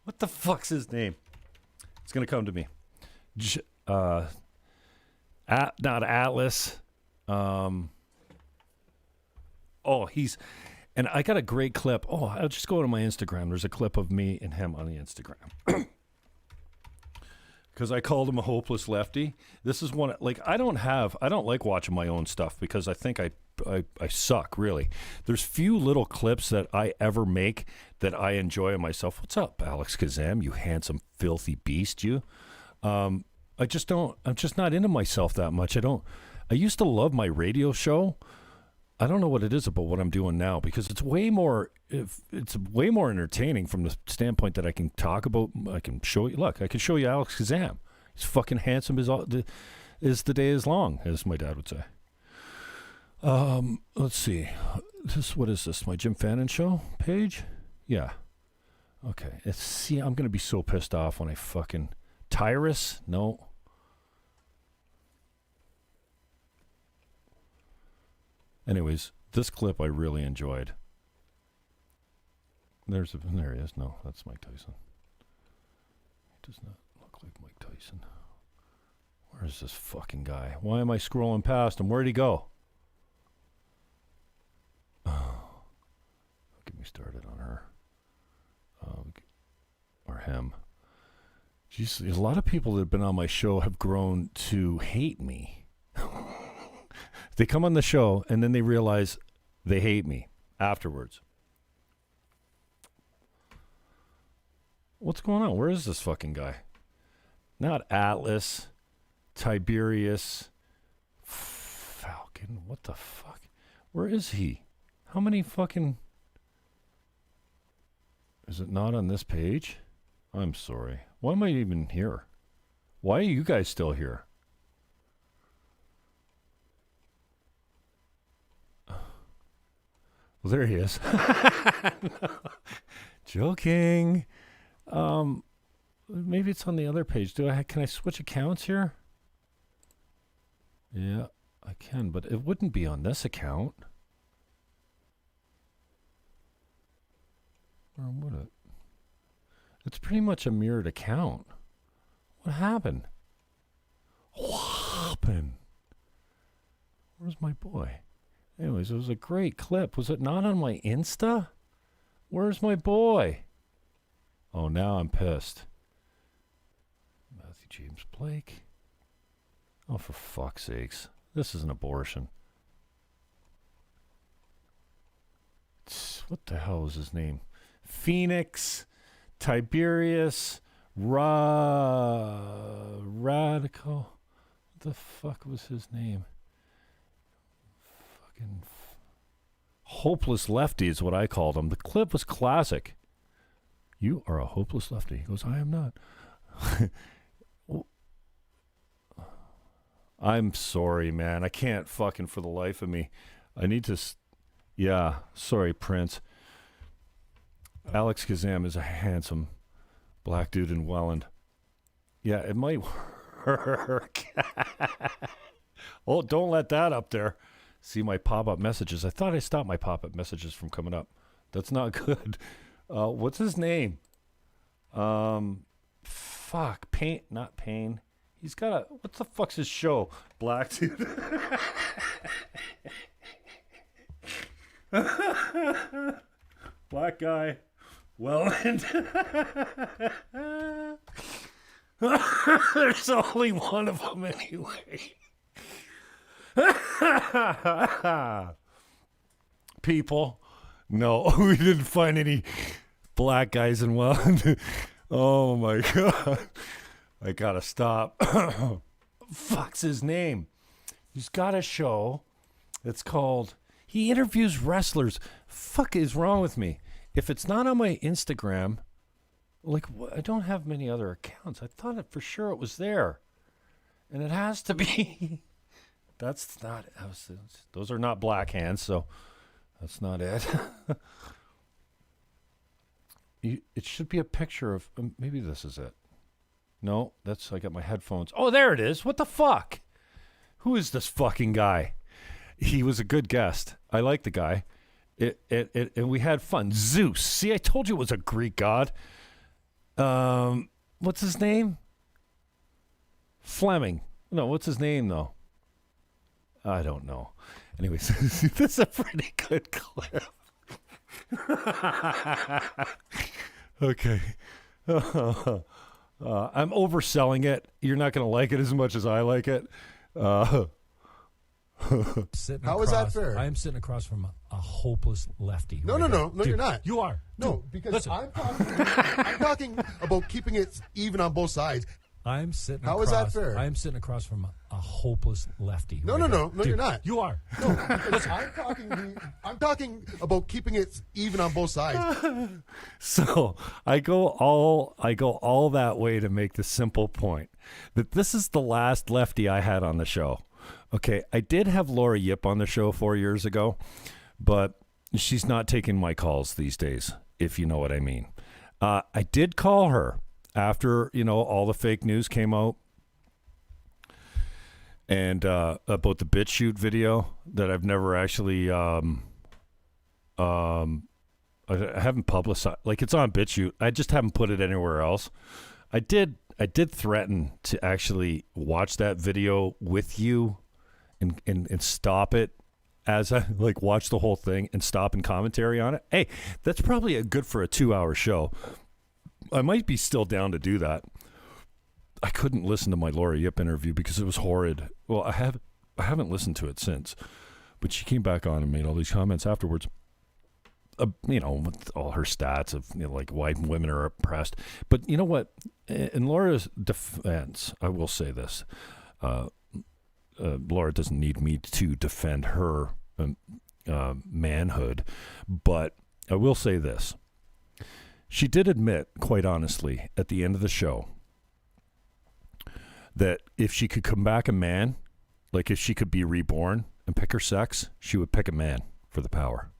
What the fuck's his name? It's going to come to me. Not Atlas. And I got a great clip. Oh, I'll just go to my Instagram. There's a clip of me and him on the Instagram. Because I called him a hopeless lefty. This is one, like, I don't like watching my own stuff because I think I suck, really. There's few little clips that I ever make that I enjoy myself. What's up, Alex Kazam, you handsome, filthy beast, you? I'm just not into myself that much. I used to love my radio show. I don't know what it is about what I'm doing now because it's way more entertaining from the standpoint that I can talk about. I can show you. Look, I can show you Alex Kazam. He's fucking handsome as the day is long, as my dad would say. Let's see. What is this? My Jim Fannon Show page? Yeah. Okay. I'm gonna be so pissed off when I fucking Tyrus. No. Anyways, this clip I really enjoyed. There he is. No, that's Mike Tyson. He does not look like Mike Tyson. Where is this fucking guy? Why am I scrolling past him? Where'd he go? Oh, get me started on her. Or him. Jeez, a lot of people that have been on my show have grown to hate me. They come on the show and then they realize they hate me afterwards. What's going on? Where is this fucking guy? Not Atlas, Tiberius, Falcon. What the fuck? Where is he? How many fucking... Is it not on this page? I'm sorry. Why am I even here? Why are you guys still here? Well, there he is. No. Joking. Maybe it's on the other page. Can I switch accounts here? Yeah, I can, but it wouldn't be on this account. Or would it? It's pretty much a mirrored account. What happened? What happened? Where's my boy? Anyways, it was a great clip. Was it not on my Insta? Where's my boy? Oh, now I'm pissed. Matthew James Blake. Oh, for fuck's sakes. This is an abortion. what the hell was his name? Phoenix, Tiberius, Radical. What the fuck was his name? Fucking hopeless lefty is what I called him. The clip was classic. You are a hopeless lefty. He goes, I am not. I'm sorry, man. I can't fucking for the life of me. I need to... Yeah, sorry, Prince. Alex Kazam is a handsome black dude in Welland. Yeah, it might work. Oh, don't let that up there. See my pop-up messages. I thought I stopped my pop-up messages from coming up. That's not good. What's his name? Fuck. Pain. Not Pain. He's got a... What the fuck's his show? Black dude. Black guy. Well, there's only one of them anyway. People, no, we didn't find any black guys in Welland. Oh my God. I gotta stop. Fuck's his name? He's got a show that's called... He interviews wrestlers. Fuck is wrong with me? If it's not on my Instagram, like, I don't have many other accounts. I thought it for sure it was there. And it has to be. That's not... Those are not black hands, so that's not it. It should be a picture of... maybe this is it. No, that's... I got my headphones. Oh, there it is. What the fuck? Who is this fucking guy? He was a good guest. I like the guy. And we had fun. Zeus. See, I told you it was a Greek god. What's his name? Fleming. No, what's his name, though? I don't know. Anyways, this is a pretty good clip. Okay. I'm overselling it. You're not going to like it as much as I like it. How is that fair? I am sitting across from a hopeless lefty. No, you're not. You are. No, because listen. I'm talking about keeping it even on both sides. I'm sitting How across, is that fair? I am sitting across from a hopeless lefty. No, you're not. You are. No, because I'm talking about keeping it even on both sides. So I go all that way to make the simple point that this is the last lefty I had on the show. Okay, I did have Laura Yip on the show 4 years ago, but she's not taking my calls these days, if you know what I mean. I did call her after, all the fake news came out and about the BitChute video that I've never actually I haven't publicized. Like, it's on BitChute. I just haven't put it anywhere else. I did threaten to actually watch that video with you and stop it as I watch the whole thing and stop and commentary on it. Hey, that's probably good for a 2-hour show. I might be still down to do that. I couldn't listen to my Laura Yip interview because it was horrid. Well, I haven't listened to it since, but she came back on and made all these comments afterwards. With all her stats of why women are oppressed. But you know what? In Laura's defense, I will say this. Laura doesn't need me to defend her manhood, but I will say this. She did admit, quite honestly, at the end of the show, that if she could come back a man, like if she could be reborn and pick her sex, she would pick a man for the power.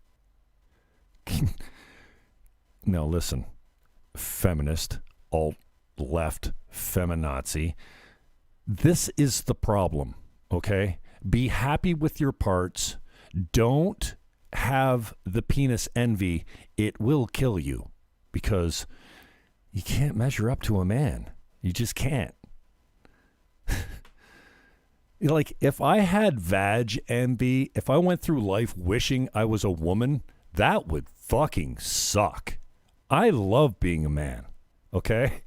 Now listen, feminist, alt-left, feminazi, this is the problem, okay? Be happy with your parts. Don't have the penis envy. It will kill you because you can't measure up to a man. You just can't. If I had vag envy, if I went through life wishing I was a woman, that would fucking suck. I love being a man, okay?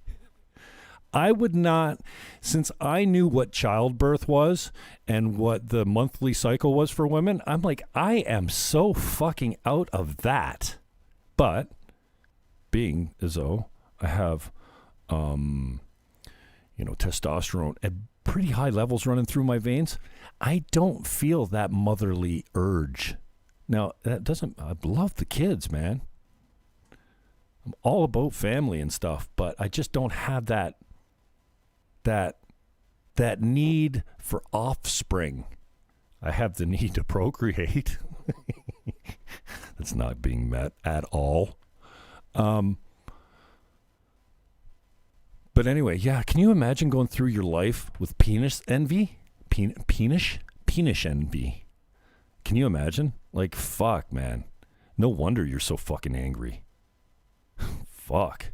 I would not, since I knew what childbirth was and what the monthly cycle was for women, I'm like, I am so fucking out of that. But being as though I have, testosterone at pretty high levels running through my veins, I don't feel that motherly urge. Now, I love the kids, man. I'm all about family and stuff, but I just don't have that need for offspring. I have the need to procreate. That's not being met at all. But anyway, yeah, can you imagine going through your life with penis envy? Penis envy. Can you imagine? Like, fuck, man. No wonder you're so fucking angry. Fuck.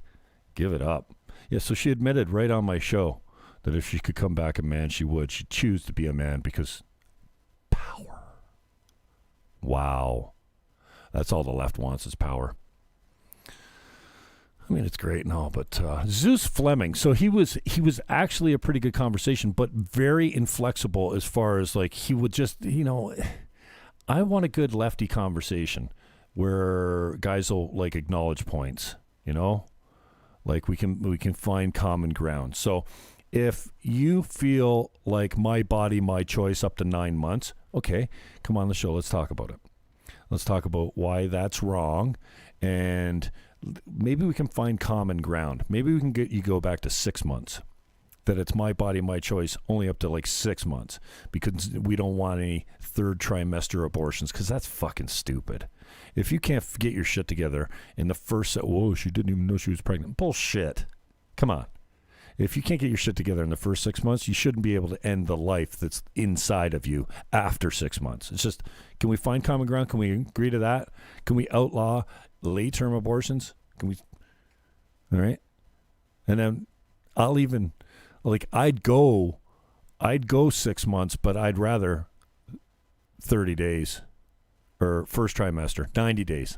Give it up. Yeah, so she admitted right on my show that if she could come back a man, she would. She'd choose to be a man because power. Wow. That's all the left wants is power. I mean, it's great and all, but Zeus Fleming, so he was actually a pretty good conversation, but very inflexible as far as, like, he would just, I want a good lefty conversation where guys will, like, acknowledge points, like we can find common ground. So if you feel like my body, my choice up to 9 months, okay, come on the show, let's talk about it. Let's talk about why that's wrong, and maybe we can find common ground. Maybe we can get you go back to 6 months, that it's my body, my choice, only up to like 6 months, because we don't want any third trimester abortions, because that's fucking stupid. If you can't get your shit together in the first set, whoa, she didn't even know she was pregnant. Bullshit. Come on. If you can't get your shit together in the first 6 months, you shouldn't be able to end the life that's inside of you after 6 months. It's just, can we find common ground? Can we agree to that? Can we outlaw late-term abortions? Can we? All right. And then I'll even, like, I'd go 6 months, but I'd rather 30 days or first trimester, 90 days.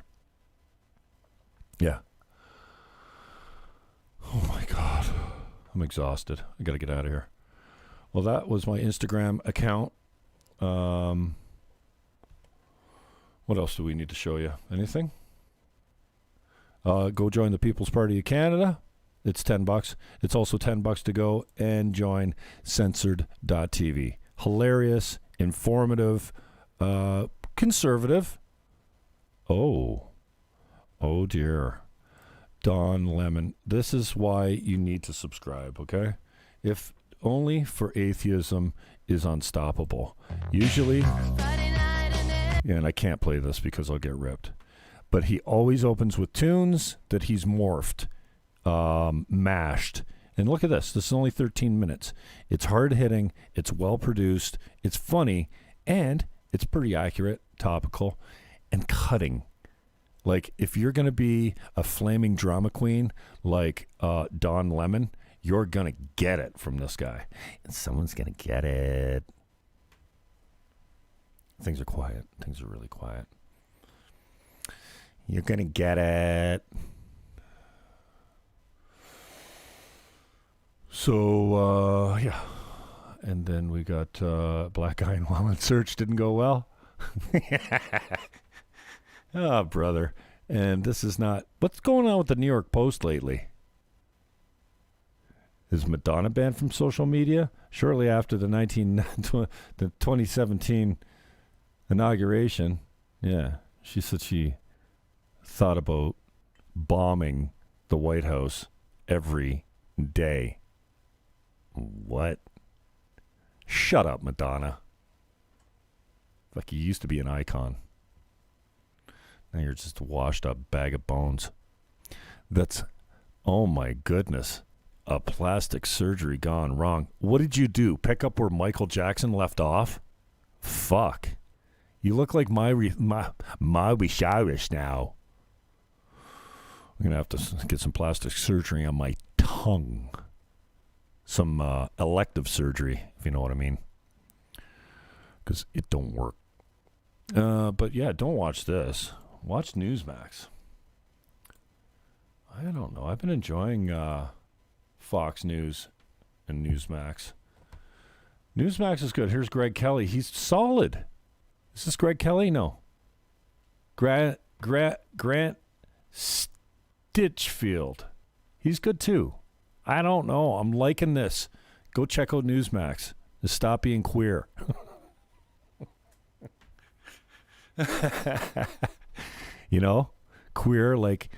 Yeah. Oh my God. I'm exhausted. I got to get out of here. Well, that was my Instagram account. What else do we need to show you? Anything? Go join the People's Party of Canada. It's $10. It's also $10 to go and join censored.tv. Hilarious, informative, conservative. Oh dear. Don Lemon. This is why you need to subscribe, okay? If only for atheism is unstoppable. Usually, yeah, and I can't play this because I'll get ripped. But he always opens with tunes that he's morphed, mashed. And look at this. This is only 13 minutes. It's hard-hitting. It's well-produced. It's funny. And it's pretty accurate, topical, and cutting. Like, if you're going to be a flaming drama queen like Don Lemon, you're going to get it from this guy. And someone's going to get it. Things are quiet. Things are really quiet. You're going to get it. So, yeah. And then we got Black Guy in Walnut Search didn't go well. Oh, brother. And this is not... What's going on with the New York Post lately? Is Madonna banned from social media? Shortly after the 2017 inauguration. Yeah. She said she thought about bombing the White House every day. What? Shut up, Madonna. Like, you used to be an icon. Now you're just a washed up bag of bones. That's, oh my goodness, a plastic surgery gone wrong. What did you do? Pick up where Michael Jackson left off? Fuck. You look like Miley Cyrus now. I'm going to have to get some plastic surgery on my tongue. Some elective surgery, if you know what I mean. Because it don't work. But yeah, don't watch this. Watch Newsmax. I don't know. I've been enjoying Fox News and Newsmax. Newsmax is good. Here's Greg Kelly. He's solid. Is this Greg Kelly? No. Grant Stitchfield. He's good too. I don't know. I'm liking this. Go check out Newsmax. Just stop being queer. You know, queer, like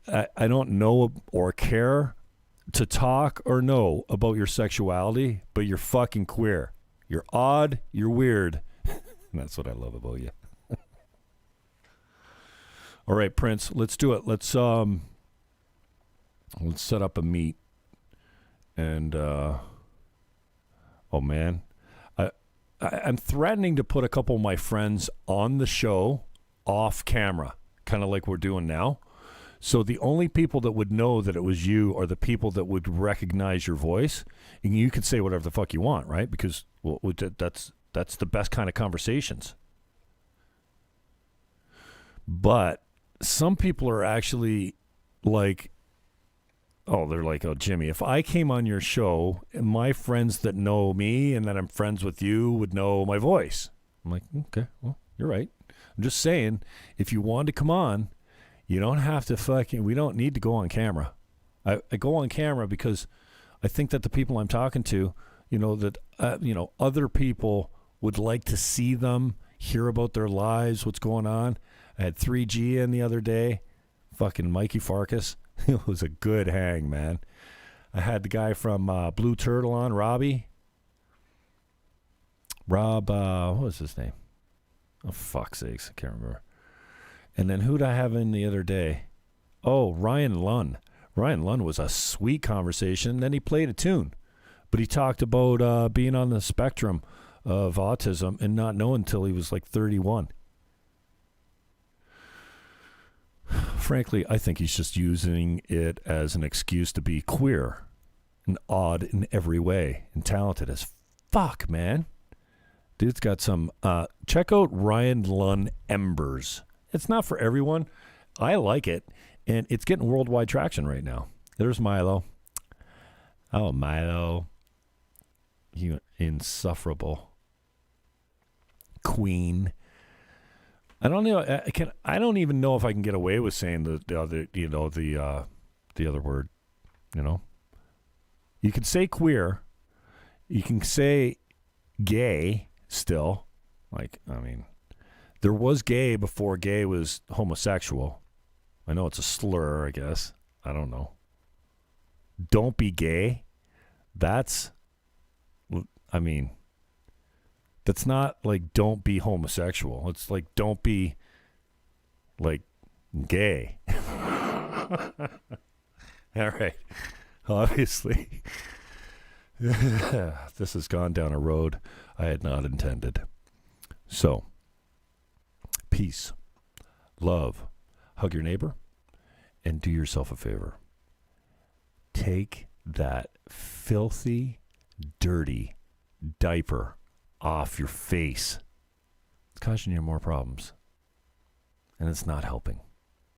I don't know or care to talk or know about your sexuality, but you're fucking queer. You're odd, you're weird. And that's what I love about you. All right, Prince, let's do it. Let's set up a meet. And oh man, I'm threatening to put a couple of my friends on the show off camera, kind of like we're doing now. So the only people that would know that it was you are the people that would recognize your voice. And you can say whatever the fuck you want, right? Because that's the best kind of conversations. But some people are actually like, they're like, oh, Jimmy, if I came on your show, my friends that know me and that I'm friends with you would know my voice. I'm like, okay, well, you're right. I'm just saying, if you want to come on, you don't have to we don't need to go on camera. I go on camera because I think that the people I'm talking to, other people would like to see them, hear about their lives, what's going on. I had 3G in the other day, fucking Mikey Farkas. It was a good hang, man. I had the guy from Blue Turtle on, Rob, what was his name? Oh, fuck's sakes, I can't remember. And then who'd I have in the other day? Oh, Ryan Lunn. Ryan Lunn was a sweet conversation. Then he played a tune. But he talked about being on the spectrum of autism and not knowing until he was like 31. Frankly, I think he's just using it as an excuse to be queer and odd in every way and talented as fuck, man. Dude's got some... check out Ryan Lunn Embers. It's not for everyone. I like it, and it's getting worldwide traction right now. There's Milo. Oh, Milo. You insufferable queen. I don't know. I don't even know if I can get away with saying the other word. You know, you can say queer. You can say gay still. Like, I mean, there was gay before gay was homosexual. I know it's a slur, I guess. I don't know. Don't be gay. That's not like don't be homosexual. It's like don't be like gay. All right. Obviously, this has gone down a road I had not intended. So, peace, love, hug your neighbor, and do yourself a favor. Take that filthy, dirty diaper off your face. It's causing you more problems. And it's not helping.